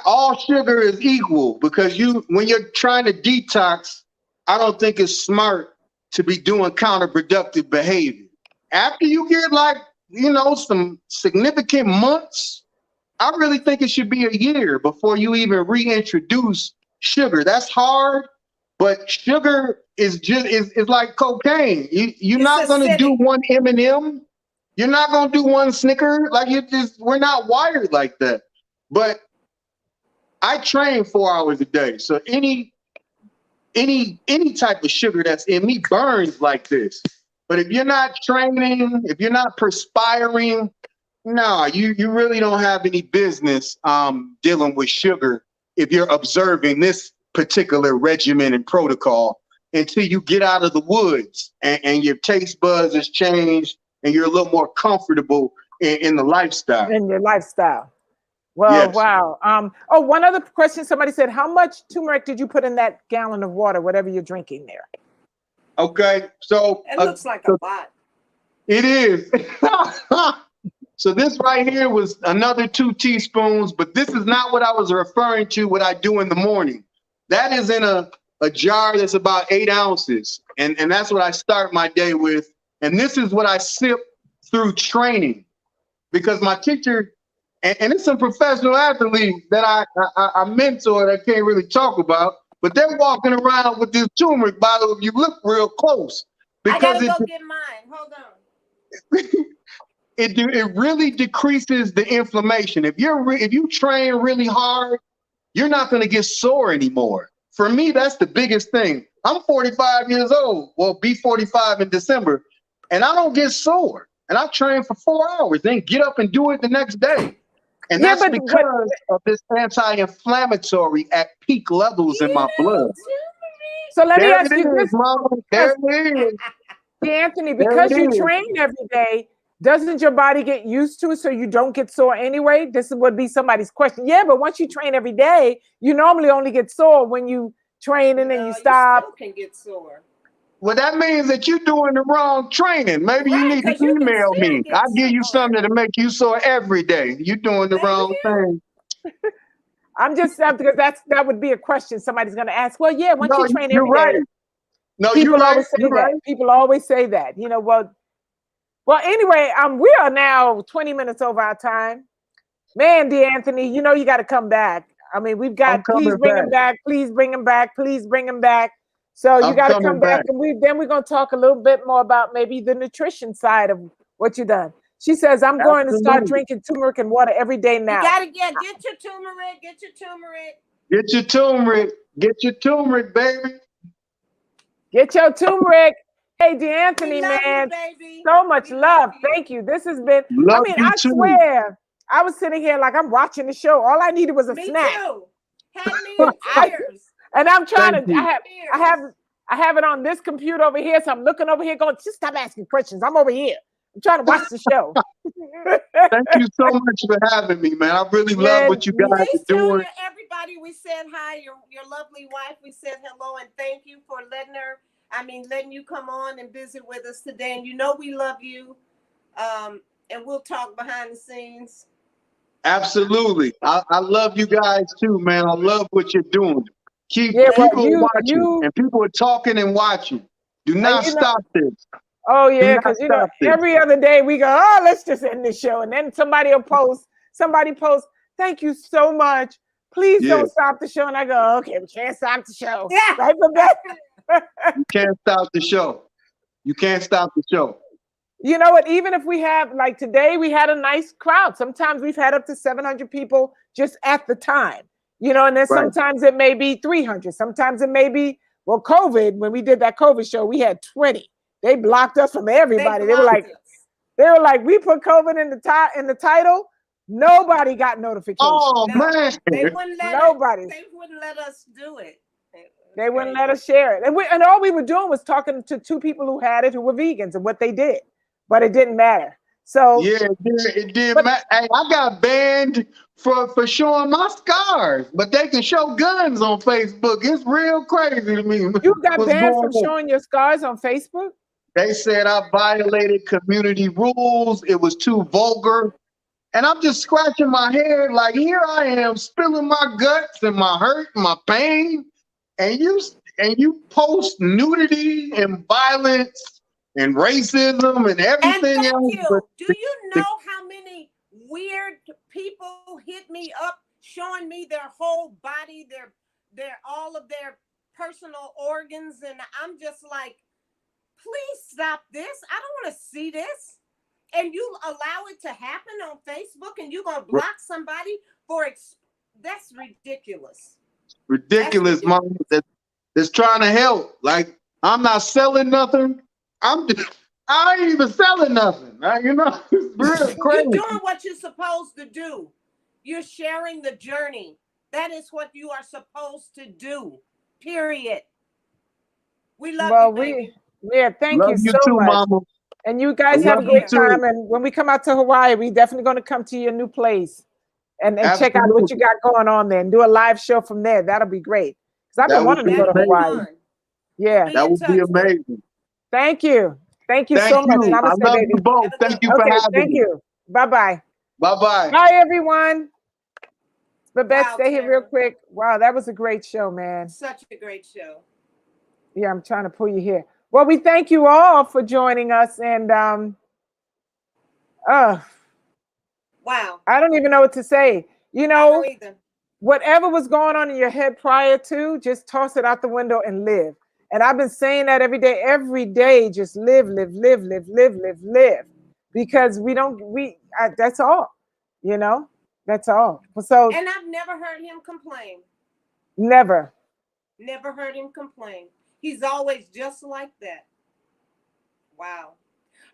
all sugar is equal, because when you're trying to detox, I don't think it's smart to be doing counterproductive behavior. After you get some significant months, I really think it should be a year before you even reintroduce sugar. That's hard, but sugar is like cocaine. You're not going to do one M&M. You're not going to do one Snicker. We're not wired like that. But I train 4 hours a day. So any type of sugar that's in me burns like this. But if you're not training, if you're not perspiring, no, you really don't have any business dealing with sugar if you're observing this particular regimen and protocol until you get out of the woods and your taste buds has changed and you're a little more comfortable in the lifestyle. In your lifestyle. Well, yes. Wow. One other question. Somebody said, how much turmeric did you put in that gallon of water, whatever you're drinking there? Okay, so it looks like a bot. It is. So this right here was another 2 teaspoons, but this is not what I was referring to, what I do in the morning. That is in a jar that's about 8 ounces. And that's what I start my day with. And this is what I sip through training, because my teacher, and it's some professional athletes that I mentor that I can't really talk about, but they're walking around with this turmeric bottle if you look real close. Because I gotta go get mine. Hold on. It really decreases the inflammation. If you train really hard, you're not going to get sore anymore. For me, that's the biggest thing. I'm 45 years old. Well, be 45 in December, and I don't get sore. And I train for 4 hours, then get up and do it the next day. And that's because of this anti-inflammatory at peak levels in my blood. So let me ask you this, Mama. There it is. Anthony, because you train every day, doesn't your body get used to it so you don't get sore anyway? This would be somebody's question. Yeah, but once you train every day, you normally only get sore when you train and then you stop. You still can get sore. Well, that means that you're doing the wrong training. Maybe you need to email me. I'll give you something to make you sore every day. You're doing the wrong thing. I'm just because that would be a question somebody's going to ask. Well, yeah, once you train every day. No, people always say that. People always say that. Well, anyway, we are now 20 minutes over our time. Man, D'Anthony, you got to come back. I mean, we've got, please bring him back. Please bring him back. Please bring him back. So you got to come back. And then we're going to talk a little bit more about maybe the nutrition side of what you've done. She says, I'm going to start drinking turmeric and water every day now. You got to get your turmeric. Get your turmeric. Get your turmeric. Get your turmeric, baby. Get your turmeric. Hey, D'Anthony, man, so much love. Thank you. This has been, I swear, I was sitting here like I'm watching the show. All I needed was a snack. Too. Had me in tears. And I'm trying I have it on this computer over here, so I'm looking over here going, just stop asking questions. I'm over here. I'm trying to watch the show. Thank you so much for having me, man. I really love what you guys are doing. Everybody, we said hi. Your lovely wife, we said hello and thank you for letting you come on and visit with us today. And we love you. And we'll talk behind the scenes. Absolutely. I love you guys too, man. I love what you're doing. People are watching, and people are talking and watching. Do not stop this. Oh Do yeah, not because stop this. every other day we go, oh, let's just end this show, and then somebody posts, thank you so much. Please don't stop the show, and I go, okay, we can't stop the show. Yeah. Right, You can't stop the show. You can't stop the show. You know what? Even if we have, like today, we had a nice crowd. Sometimes we've had up to 700 people just at the time, and then sometimes it may be 300. Sometimes it may be, well, COVID, when we did that COVID show, we had 20. They blocked us from everybody. They were like, we put COVID in the title. Nobody got notification. Oh, man. They wouldn't let us do it. They wouldn't let us share it. And all we were doing was talking to two people who had it, who were vegans, and what they did. But it didn't matter. So yeah, it did matter. Hey, I got banned for showing my scars, but they can show guns on Facebook. It's real crazy to me. You got banned from showing your scars on Facebook? They said I violated community rules. It was too vulgar. And I'm just scratching my head like, here I am spilling my guts and my hurt and my pain. And you post nudity and violence and racism and everything else. Do you know how many weird people hit me up showing me their whole body, their all of their personal organs, and I'm just like, please stop this. I don't want to see this. And you allow it to happen on Facebook, and you're gonna block somebody for that's ridiculous. Ridiculous, mom. That's trying to help. Like, I'm not selling nothing. I ain't even selling nothing. It's real crazy. You're doing what you're supposed to do. You're sharing the journey. That is what you are supposed to do. Period. We love you, baby. Thank you so too, much. Mama. And you guys have a great time. And when we come out to Hawaii, we definitely going to come to your new place and check out what you got going on there and do a live show from there. That'll be great. Because I've been wanting to go to Hawaii. Yeah. That would be amazing. Thank you. Thank you so much. I love you both. Thank you for having me. Thank you. Bye-bye. Bye-bye. Bye, everyone. Babette, stay here real quick. Wow, that was a great show, man. Such a great show. Yeah, I'm trying to pull you here. Well, we thank you all for joining us. And wow. I don't even know what to say. Whatever was going on in your head prior to, just toss it out the window and live. And I've been saying that every day, just live. Because that's all, that's all. So, and I've never heard him complain. Never heard him complain. He's always just like that. Wow.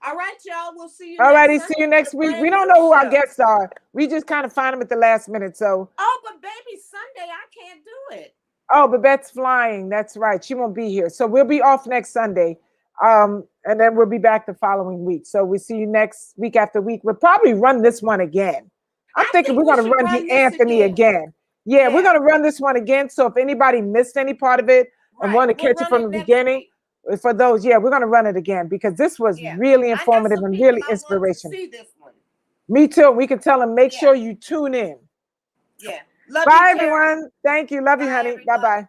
All right, y'all. We'll see you. All righty. See you next week. We don't know who our guests are. We just kind of find them at the last minute. So. Oh, but baby, Sunday I can't do it. Oh, Babette's flying. That's right. She won't be here. So we'll be off next Sunday. And then we'll be back the following week. So we see you next week after week. We'll probably run this one again. I'm thinking we're going to run the Anthony again. Yeah, we're going to run this one again. So if anybody missed any part of it and want to catch it from the beginning, for those, we're going to run it again because this was really informative and really inspirational. See this one. Me too. We can tell them, make sure you tune in. Yeah. Bye, everyone. Thank you. Love you, honey. Bye-bye.